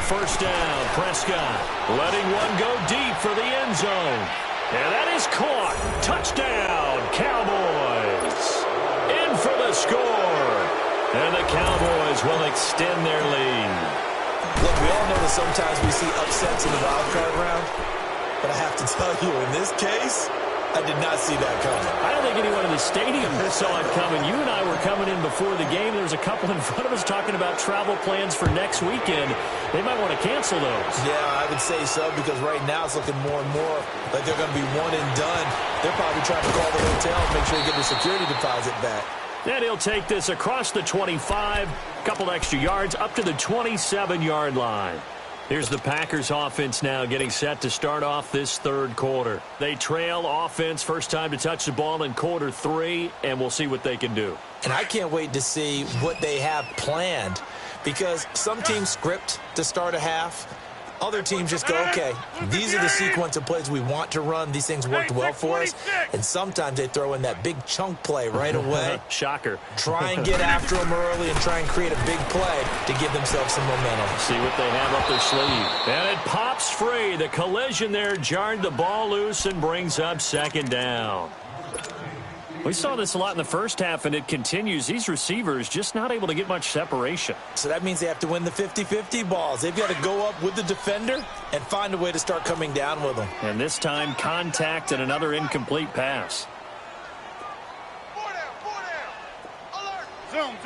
First down, Prescott letting one go deep for the end zone. And that is caught. Touchdown, Cowboys. In for the score. And the Cowboys will extend their lead. Look, we all know that sometimes we see upsets in the wild card round. But I have to tell you, in this case, I did not see that coming. I don't think anyone in the stadium saw it coming. You and I were coming in before the game. There was a couple in front of us talking about travel plans for next weekend. They might want to cancel those. Yeah, I would say so, because right now it's looking more and more like they're going to be one and done. They're probably trying to call the hotel and make sure they get their security deposit back. And he'll take this across the 25, couple extra yards, up to the 27-yard line. Here's the Packers offense now getting set to start off this third quarter. They trail offense, first time to touch the ball in quarter 3, and we'll see what they can do. And I can't wait to see what they have planned, because some teams script to start a half. Other teams just go, okay, these are the sequence of plays we want to run. These things worked well for us. And sometimes they throw in that big chunk play right away. Shocker. Try and get after them early and try and create a big play to give themselves some momentum. See what they have up their sleeve. And it pops free. The collision there jarred the ball loose and brings up 2nd down. We saw this a lot in the first half, and it continues. These receivers just not able to get much separation. So that means they have to win the 50-50 balls. They've got to go up with the defender and find a way to start coming down with them. And this time, contact and another incomplete pass. Zoom.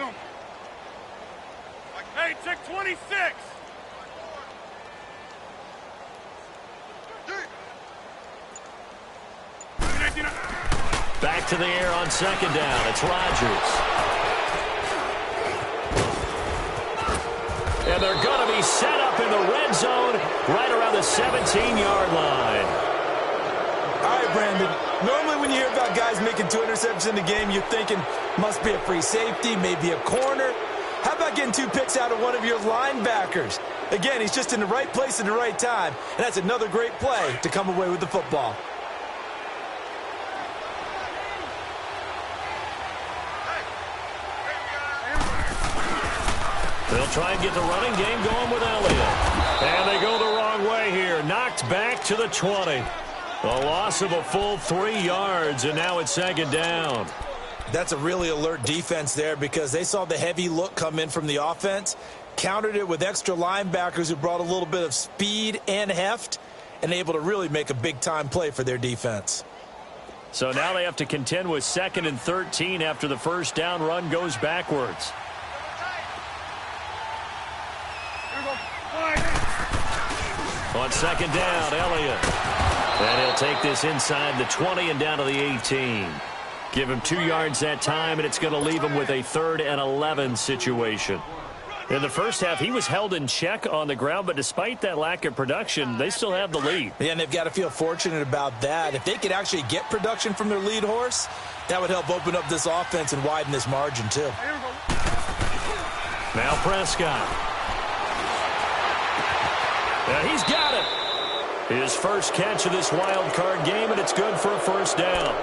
Hey, check 26. Back to the air on 2nd down. It's Rodgers. And they're going to be set up in the red zone right around the 17-yard line. All right, Brandon. Normally when you hear about guys making 2 interceptions in the game, you're thinking must be a free safety, maybe a corner. How about getting 2 picks out of one of your linebackers? Again, he's just in the right place at the right time, and that's another great play to come away with the football. They'll try and get the running game going with Elliott. And they go the wrong way here. Knocked back to the 20. A loss of a full 3 yards, and now it's 2nd down. That's a really alert defense there because they saw the heavy look come in from the offense, countered it with extra linebackers who brought a little bit of speed and heft, and able to really make a big-time play for their defense. So now they have to contend with 2nd and 13 after the first down run goes backwards. On 2nd down, Elliott. And he'll take this inside the 20 and down to the 18. Give him 2 yards that time, and it's going to leave him with a 3rd and 11 situation. In the first half, he was held in check on the ground, but despite that lack of production, they still have the lead. Yeah, and they've got to feel fortunate about that. If they could actually get production from their lead horse, that would help open up this offense and widen this margin, too. Now Prescott. And he's got it. His first catch of this wild card game, and it's good for a first down.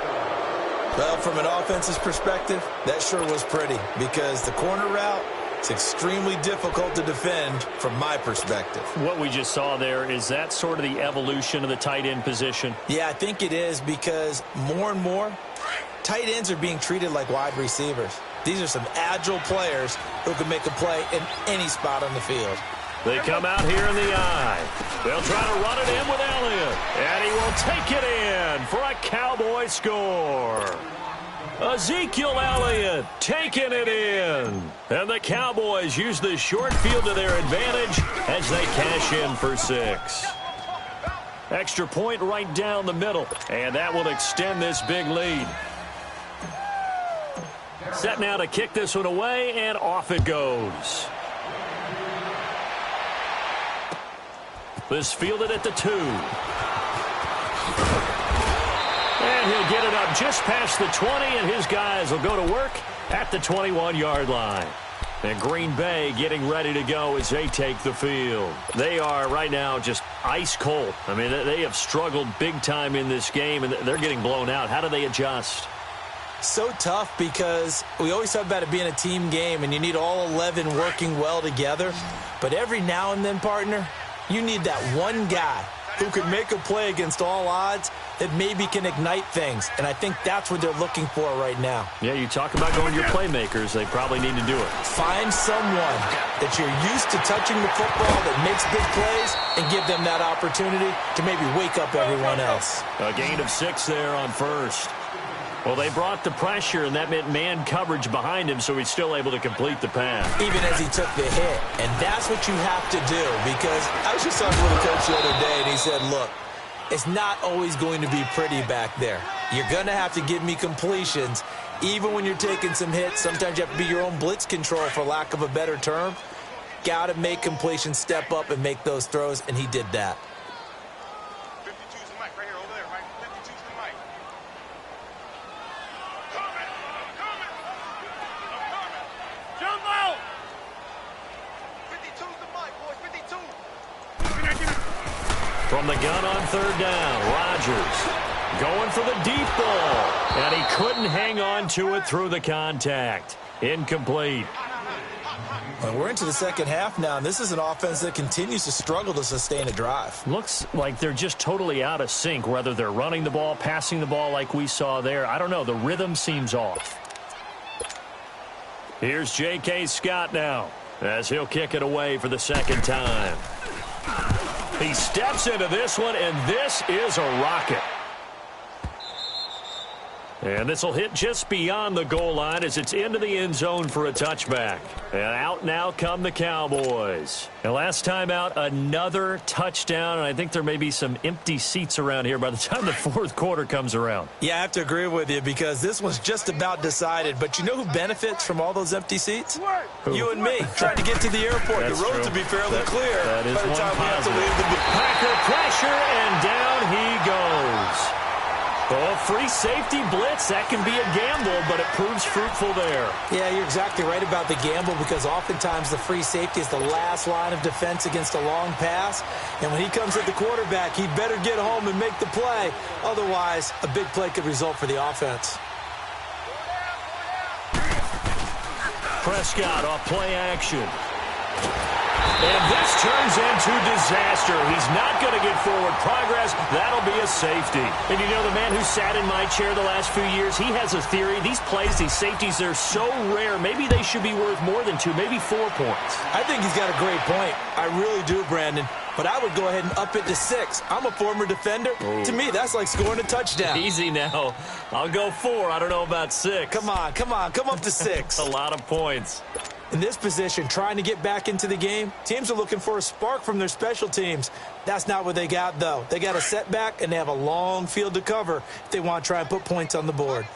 Well, from an offense's perspective, that sure was pretty because the corner route is extremely difficult to defend from my perspective. What we just saw there, is that sort of the evolution of the tight end position? Yeah, I think it is because more and more, tight ends are being treated like wide receivers. These are some agile players who can make a play in any spot on the field. They come out here in the eye. They'll try to run it in with Elliott. And he will take it in for a Cowboy score. Ezekiel Elliott taking it in. And the Cowboys use the short field to their advantage as they cash in for 6. Extra point right down the middle. And that will extend this big lead. Set now to kick this one away, and off it goes. This fielded at the 2. And he'll get it up just past the 20, and his guys will go to work at the 21-yard line. And Green Bay getting ready to go as they take the field. They are right now just ice cold. I mean, they have struggled big time in this game, and they're getting blown out. How do they adjust? So tough because we always talk about it being a team game, and you need all 11 working well together. But every now and then, partner, you need that one guy who can make a play against all odds that maybe can ignite things. And I think that's what they're looking for right now. Yeah, you talk about going to your playmakers. They probably need to do it. Find someone that you're used to touching the football that makes big plays and give them that opportunity to maybe wake up everyone else. A gain of 6 there on first. Well, they brought the pressure, and that meant man coverage behind him, so he's still able to complete the pass. Even as he took the hit. And that's what you have to do, because I was just talking with a coach the other day, and he said, look, it's not always going to be pretty back there. You're going to have to give me completions. Even when you're taking some hits, sometimes you have to be your own blitz control, for lack of a better term. Got to make completions, step up, and make those throws, and he did that. 52's the mic right here, over there, right? 52's the mic. Jump out! 52's the mic, boys, 52. From the gun on 3rd down, Rodgers going for the deep ball. And he couldn't hang on to it through the contact. Incomplete. Well, we're into the second half now, and this is an offense that continues to struggle to sustain a drive. Looks like they're just totally out of sync, whether they're running the ball, passing the ball like we saw there. I don't know. The rhythm seems off. Here's J.K. Scott now as he'll kick it away for the 2nd time. He steps into this one, and this is a rocket. And this will hit just beyond the goal line as it's into the end zone for a touchback. And out now come the Cowboys. And last time out, another touchdown, and I think there may be some empty seats around here by the time the 4th quarter comes around. Yeah, I have to agree with you because this was just about decided. But you know who benefits from all those empty seats? Who? You and me, trying to get to the airport. That's the roads true. will be fairly clear that is by the time we have to positive. leave the Packer pressure, and down he goes. Oh, free safety blitz, that can be a gamble, but it proves fruitful there. Yeah, you're exactly right about the gamble because oftentimes the free safety is the last line of defense against a long pass. And when he comes at the quarterback, he'd better get home and make the play. Otherwise, a big play could result for the offense. Prescott off play action. And this turns into disaster. He's not going to get forward progress. That'll be a safety. And you know, the man who sat in my chair the last few years, he has a theory. These plays, these safeties, they're so rare. Maybe they should be worth more than 2, maybe 4 points. I think he's got a great point. I really do, Brandon. But I would go ahead and up it to 6. I'm a former defender. Ooh. To me, that's like scoring a touchdown. Easy now. I'll go 4. I don't know about 6. Come on. Come up to 6. A lot of points. In this position, trying to get back into the game, teams are looking for a spark from their special teams. That's not what they got, though. They got a setback, and they have a long field to cover if they want to try and put points on the board. Here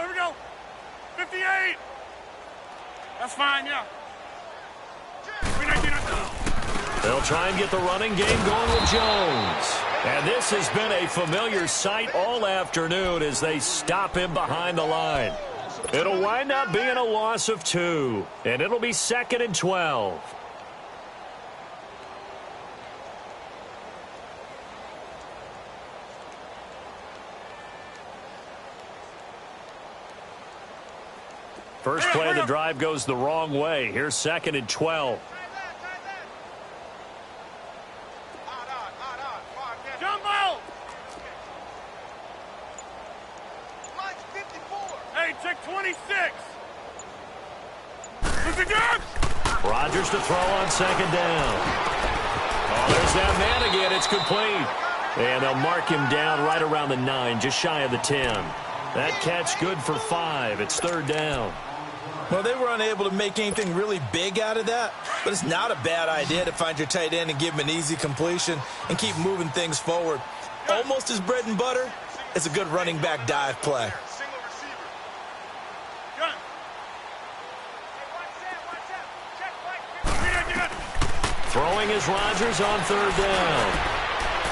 we go. 58. That's fine, yeah. They'll try and get the running game going with Jones. And this has been a familiar sight all afternoon as they stop him behind the line. It'll wind up being a loss of 2, and it'll be 2nd and 12. First play of the drive goes the wrong way. Here's 2nd and 12. Jumbo! Hey, check 26. Who's it good? Rodgers to throw on 2nd down. Oh, there's that man again. It's complete. And they'll mark him down right around the 9, just shy of the 10. That catch good for 5. It's 3rd down. Well, they were unable to make anything really big out of that, but it's not a bad idea to find your tight end and give him an easy completion and keep moving things forward. Almost as bread and butter as a good running back dive play. Throwing is Rodgers on 3rd down.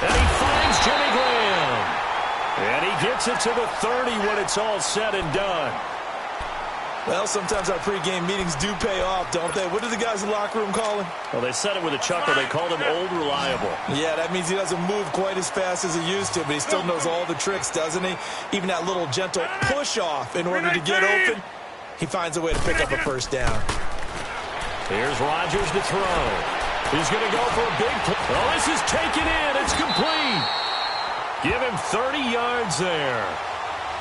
And he finds Jimmy Graham. And he gets it to the 30 when it's all said and done. Well, sometimes our pregame meetings do pay off, don't they? What do the guys in the locker room call him? Well, they said it with a chuckle. They called him Old Reliable. Yeah, that means he doesn't move quite as fast as he used to, but he still knows all the tricks, doesn't he? Even that little gentle push-off in order to get open, he finds a way to pick up a 1st down. Here's Rodgers to throw. He's going to go for a big play. Oh, this is taken in. It's complete. Give him 30 yards there.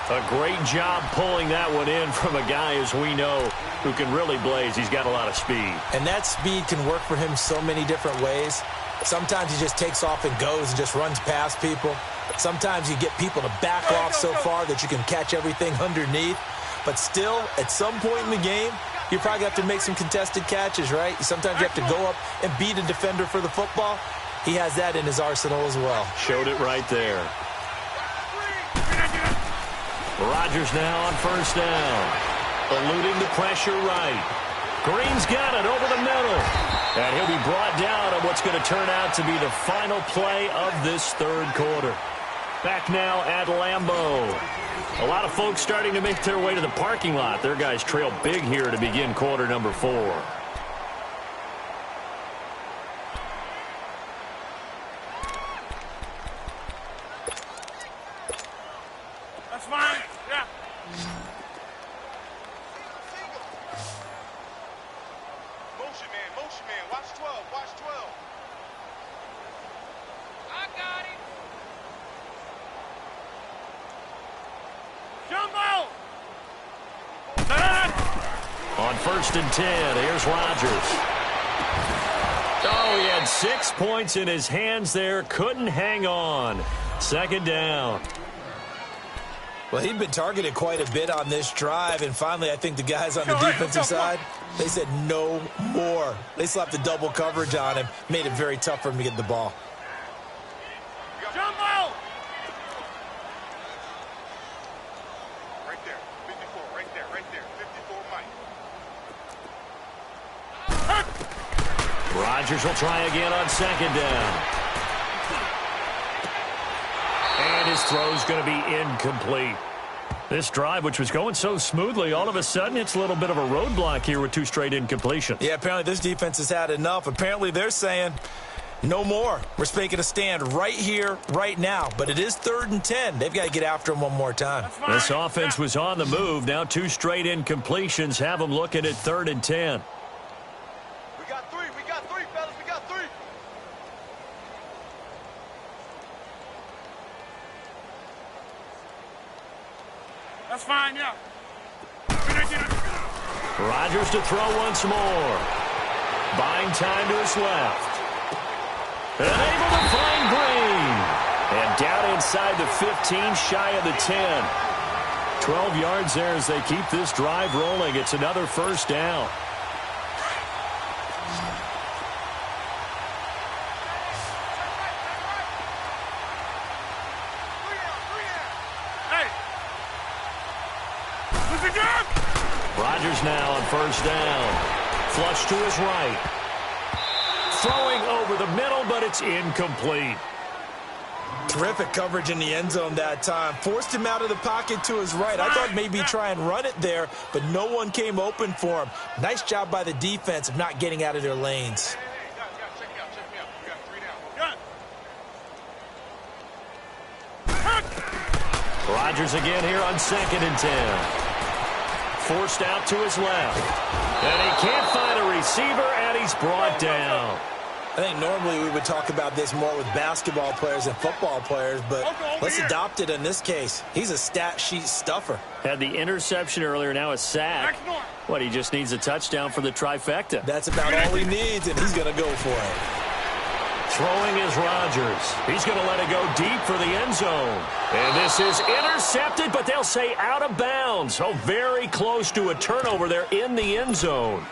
A great job pulling that one in from a guy, as we know, who can really blaze. He's got a lot of speed. And that speed can work for him so many different ways. Sometimes he just takes off and goes and just runs past people. Sometimes you get people to back off so far that you can catch everything underneath. But still, at some point in the game, you probably have to make some contested catches, right? Sometimes you have to go up and beat a defender for the football. He has that in his arsenal as well. Showed it right there. Rodgers now on 1st down. Eluding the pressure right. Green's got it over the middle. And he'll be brought down on what's going to turn out to be the final play of this 3rd quarter. Back now at Lambeau. A lot of folks starting to make their way to the parking lot. Their guys trail big here to begin quarter number 4. That's fine. Yeah. Motion man. Watch 12. I got him. Jumbo! On 1st and 10, here's Rodgers. Oh, he had 6 points in his hands there. Couldn't hang on. 2nd down. Well, he'd been targeted quite a bit on this drive, and finally I think the guys on the defensive side, they said no more. They slapped the double coverage on him, made it very tough for him to get the ball. Jumbo! Right there. 54. Right there. 54 Mike. Rodgers will try again on 2nd down. And his throw's going to be incomplete. This drive, which was going so smoothly, all of a sudden it's a little bit of a roadblock here with 2 straight incompletions. Yeah, apparently this defense has had enough. Apparently they're saying, No more. We're making a stand right here, right now. But it is 3rd and 10. They've got to get after him one more time. This offense was on the move. Now 2 straight incompletions have them looking at 3rd and 10. We got three, fellas. We got 3. That's fine, yeah. Rodgers to throw once more. Buying time to his left. And able to find Green. And down inside the 15, shy of the 10. 12 yards there as they keep this drive rolling. It's another first down. Rodgers now on first down. Flush to his right. Throwing over the middle, but it's incomplete. Terrific coverage in the end zone that time. Forced him out of the pocket to his right. I thought maybe try and run it there, but no one came open for him. Nice job by the defense of not getting out of their lanes. Check me out. We got 3 down. Rodgers again here on 2nd and 10. Forced out to his left. And he can't find a receiver, and he's brought down. I think normally we would talk about this more with basketball players and football players, but let's adopt it in this case. He's a stat sheet stuffer. Had the interception earlier, now a sack. What, he just needs a touchdown for the trifecta. That's about all he needs, and he's going to go for it. Throwing is Rodgers. He's going to let it go deep for the end zone. And this is intercepted, but they'll say out of bounds. So very close to a turnover there in the end zone.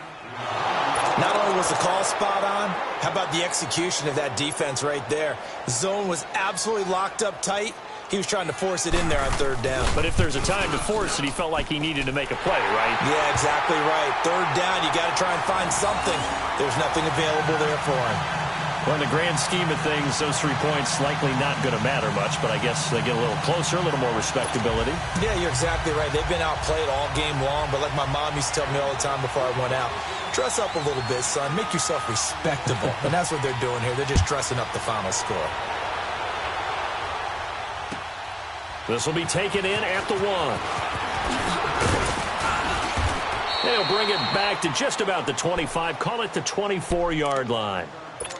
Not only was the call spot on, how about the execution of that defense right there? The zone was absolutely locked up tight. He was trying to force it in there on 3rd down. But if there's a time to force it, he felt like he needed to make a play, right? Yeah, exactly right. 3rd down, you got to try and find something. There's nothing available there for him. Well, in the grand scheme of things, those 3 points likely not going to matter much, but I guess they get a little closer, a little more respectability. Yeah, you're exactly right. They've been outplayed all game long, but like my mom used to tell me all the time before I went out, dress up a little bit, son. Make yourself respectable. And that's what they're doing here. They're just dressing up the final score. This will be taken in at the 1. They'll bring it back to just about the 25, call it the 24-yard line.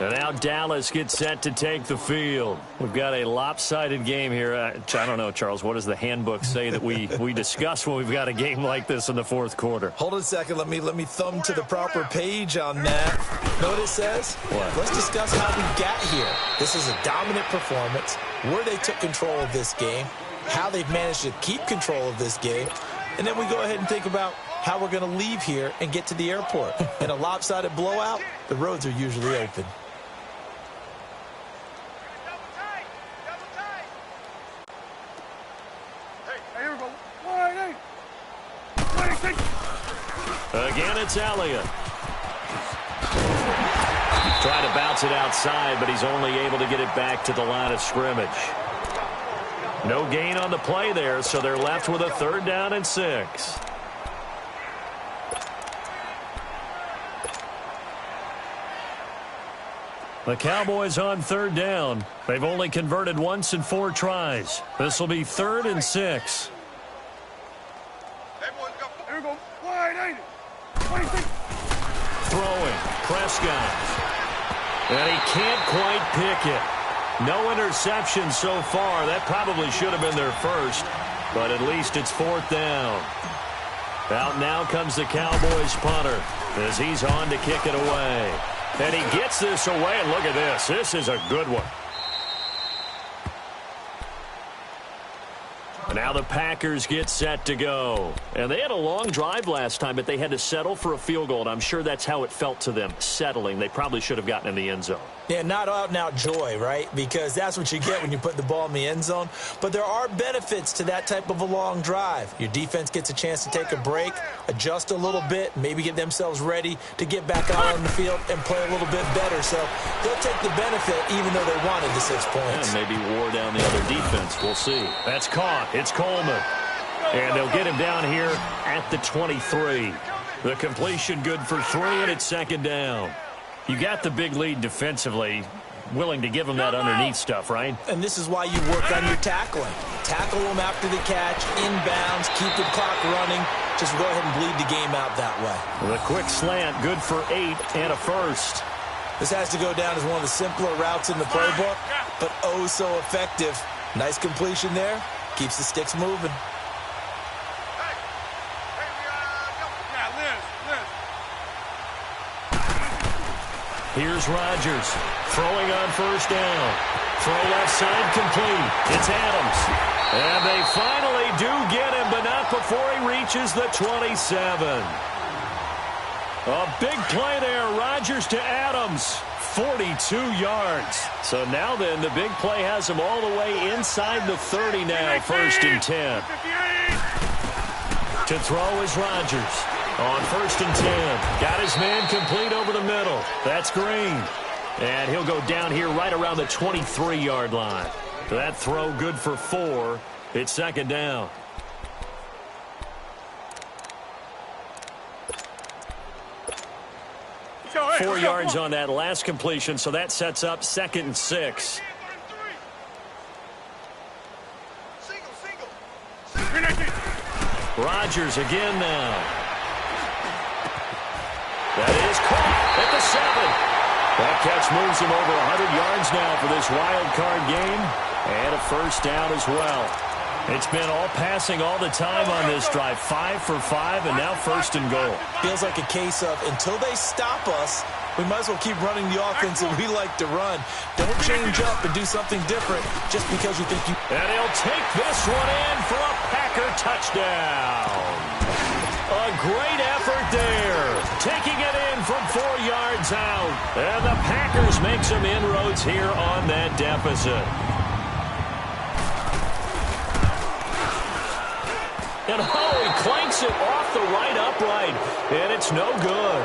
And now Dallas gets set to take the field. We've got a lopsided game here. I don't know, Charles, what does the handbook say that we discuss when we've got a game like this in the 4th quarter? Hold on a second. Let me thumb to the proper page on that. Know what it says? What? Let's discuss how we got here. This is a dominant performance, where they took control of this game, how they've managed to keep control of this game, and then we go ahead and think about how we're going to leave here and get to the airport. In a lopsided blowout, the roads are usually open. Again, it's Elliott. Trying to bounce it outside, but he's only able to get it back to the line of scrimmage. No gain on the play there, so they're left with a 3rd down and 6. The Cowboys on 3rd down. They've only converted once in 4 tries. This will be 3rd and 6. Here we go. Wide, ain't it? 26. Throwing. Prescott. And he can't quite pick it. No interception so far. That probably should have been their first, but at least it's 4th down. Out now comes the Cowboys punter as he's on to kick it away. And he gets this away, and look at this. This is a good one. Now the Packers get set to go. And they had a long drive last time, but they had to settle for a field goal, and I'm sure that's how it felt to them, settling. They probably should have gotten in the end zone. Yeah, not out-and-out joy, right? Because that's what you get when you put the ball in the end zone. But there are benefits to that type of a long drive. Your defense gets a chance to take a break, adjust a little bit, maybe get themselves ready to get back out on the field and play a little bit better. So they'll take the benefit even though they wanted the 6 points. And maybe wore down the other defense. We'll see. That's caught. It's Coleman. And they'll get him down here at the 23. The completion good for 3, and it's 2nd down. You got the big lead defensively. willing to give him that underneath stuff, right? And this is why you work on your tackling. Tackle them after the catch, inbounds, keep the clock running. Just go ahead and bleed the game out that way. The quick slant, good for 8 and a first. This has to go down as one of the simpler routes in the playbook, but oh so effective. Nice completion there. Keeps the sticks moving. Here's Rodgers throwing on first down. Throw left side complete. It's Adams. And they finally do get him, but not before he reaches the 27. A big play there. Rodgers to Adams. 42 yards. So now then, the big play has him all the way inside the 30 now. First and 10. To throw is Rodgers. On first and 10. Got his man complete over the middle. That's Green. And he'll go down here right around the 23-yard line. That throw good for 4. It's second down. Hey, 4 yards on that last completion, so that sets up second and 6. Rodgers again now. That is caught at the 7. That catch moves him over 100 yards now for this wild card game. And a first down as well. It's been all passing all the time on this drive. 5 for 5, and now first and goal. Feels like a case of until they stop us, we might as well keep running the offense that we like to run. Don't change up and do something different just because you think you... And he'll take this one in for a Packer touchdown. A great effort there. Taking it in from 4 yards out. And the Packers make some inroads here on that deficit. And he clanks it off the right upright. And it's no good.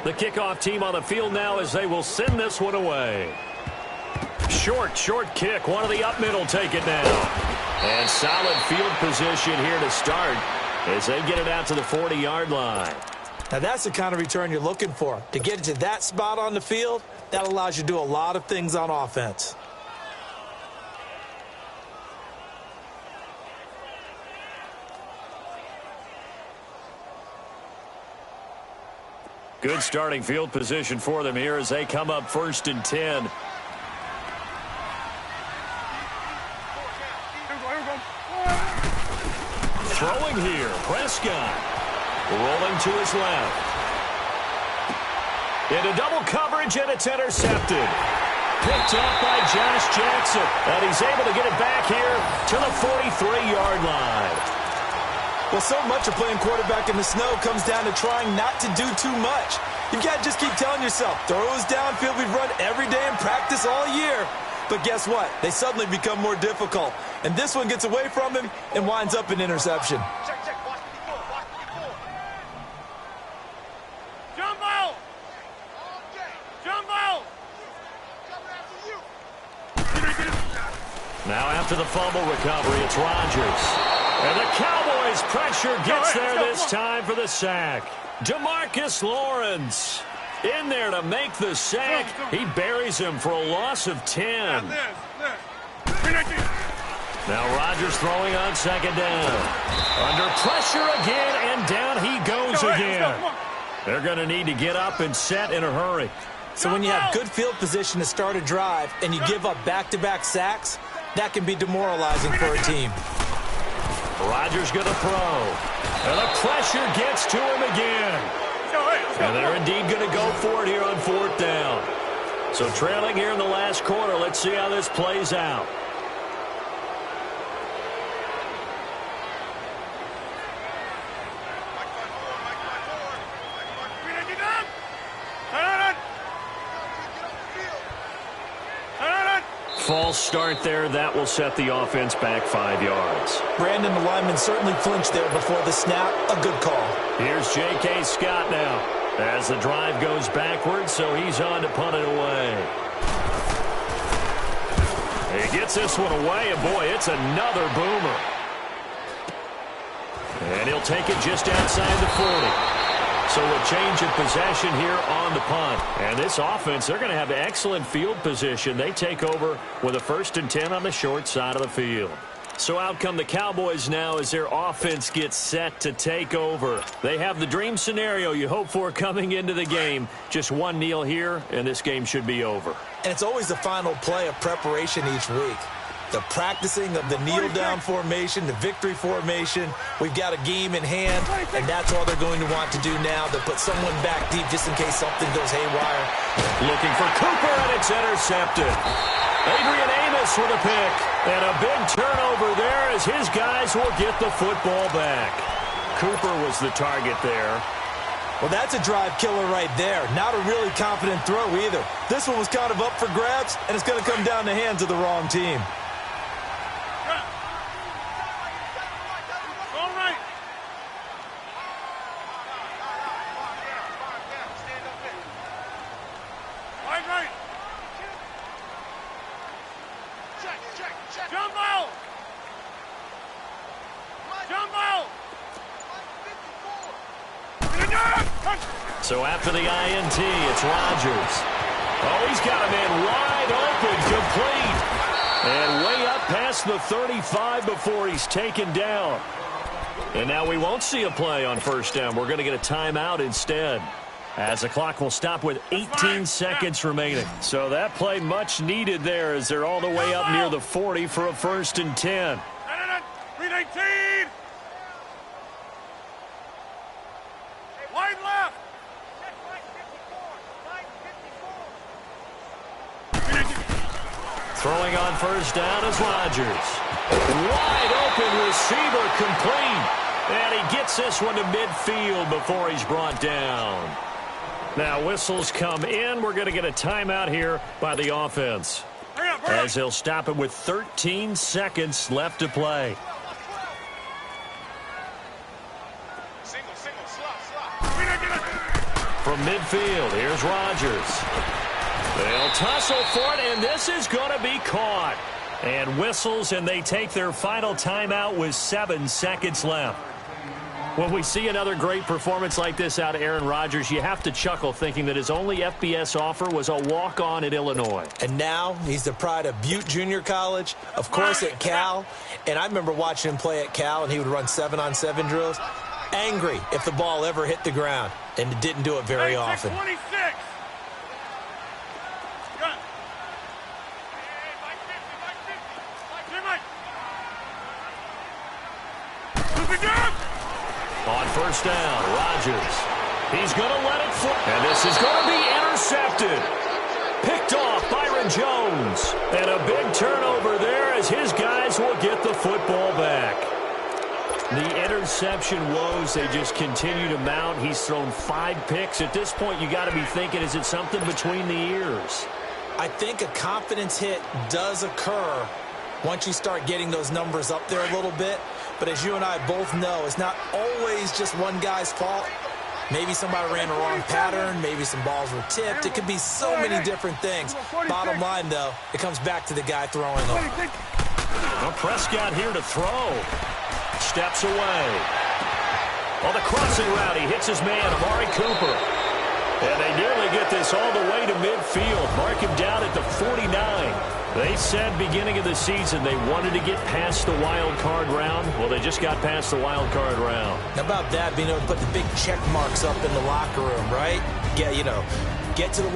The kickoff team on the field now as they will send this one away. Short kick. One of the up middle take it now. And solid field position here to start as they get it out to the 40-yard line. Now that's the kind of return you're looking for. To get it to that spot on the field, that allows you to do a lot of things on offense. Good starting field position for them here as they come up first and 10. Throwing here, Prescott. Rolling to his left. Into double coverage, and it's intercepted. Picked up by Josh Jackson. And he's able to get it back here to the 43-yard line. Well, so much of playing quarterback in the snow comes down to trying not to do too much. You've got to just keep telling yourself, throws downfield we've run every day in practice all year. But guess what? They suddenly become more difficult. And this one gets away from him and winds up an interception. Check. Watch the ball. Jumbo! Jumbo! Now after the fumble recovery, it's Rodgers. And the Cowboys' pressure gets there this time for the sack. DeMarcus Lawrence in there to make the sack. He buries him for a loss of 10. Now Rodgers throwing on second down. Under pressure again, and down he goes again. They're going to need to get up and set in a hurry. So when you have good field position to start a drive and you give up back-to-back sacks, that can be demoralizing for a team. Rodgers going to throw. And the pressure gets to him again. And they're indeed going to go for it here on fourth down. So trailing here in the last quarter. Let's see how this plays out. False start there. That will set the offense back 5 yards. Brandon, the lineman, certainly flinched there before the snap. A good call. Here's J.K. Scott now as the drive goes backwards, so he's on to punt it away. He gets this one away, and boy, it's another boomer. And he'll take it just outside the 40. So a change of possession here on the punt. And this offense, they're going to have excellent field position. They take over with a 1st and 10 on the short side of the field. So out come the Cowboys now as their offense gets set to take over. They have the dream scenario you hope for coming into the game. Just one kneel here, and this game should be over. And it's always the final play of preparation each week. The practicing of the kneel-down formation, the victory formation. We've got a game in hand, and that's all they're going to want to do now, to put someone back deep just in case something goes haywire. Looking for Cooper, and it's intercepted. Adrian Amos with a pick, and a big turnover there as his guys will get the football back. Cooper was the target there. Well, that's a drive killer right there. Not a really confident throw either. This one was kind of up for grabs, and it's going to come down the hands of the wrong team. So after the INT, it's Rodgers. Oh, he's got a man wide open, complete. And way up past the 35 before he's taken down. And now we won't see a play on 1st down. We're going to get a timeout instead, as the clock will stop with 18 seconds remaining. So that play much needed there as they're all the way up near the 40 for a 1st and 10. 319! Wide left! Throwing on 1st down is Rodgers. Wide open receiver, complete. And he gets this one to midfield before he's brought down. Now whistles come in. We're going to get a timeout here by the offense, as they'll stop it with 13 seconds left to play. From midfield, here's Rodgers. They'll tussle for it, and this is going to be caught. And whistles, and they take their final timeout with 7 seconds left. When we see another great performance like this out of Aaron Rodgers, you have to chuckle thinking that his only FBS offer was a walk-on at Illinois. And now he's the pride of Butte Junior College, of course at Cal. And I remember watching him play at Cal, and he would run 7-on-7 drills. Angry if the ball ever hit the ground, and didn't do it very often. 26. On 1st down, Rodgers. He's going to let it fly. And this is going to be intercepted. Picked off Byron Jones. And a big turnover there as his guys will get the football back. The interception woes, they just continue to mount. He's thrown 5 picks. At this point, you got to be thinking, is it something between the ears? I think a confidence hit does occur once you start getting those numbers up there a little bit. But as you and I both know, it's not always just one guy's fault. Maybe somebody ran the wrong pattern. Maybe some balls were tipped. It could be so many different things. Bottom line, though, it comes back to the guy throwing them. Well, Prescott here to throw. Steps away. On the crossing route, he hits his man, Amari Cooper. And they nearly get this all the way to midfield. Mark him down at the 49. They said beginning of the season they wanted to get past the wild card round. Well, they just got past the wild card round. How about that, being able to put the big check marks up in the locker room, right? Get to the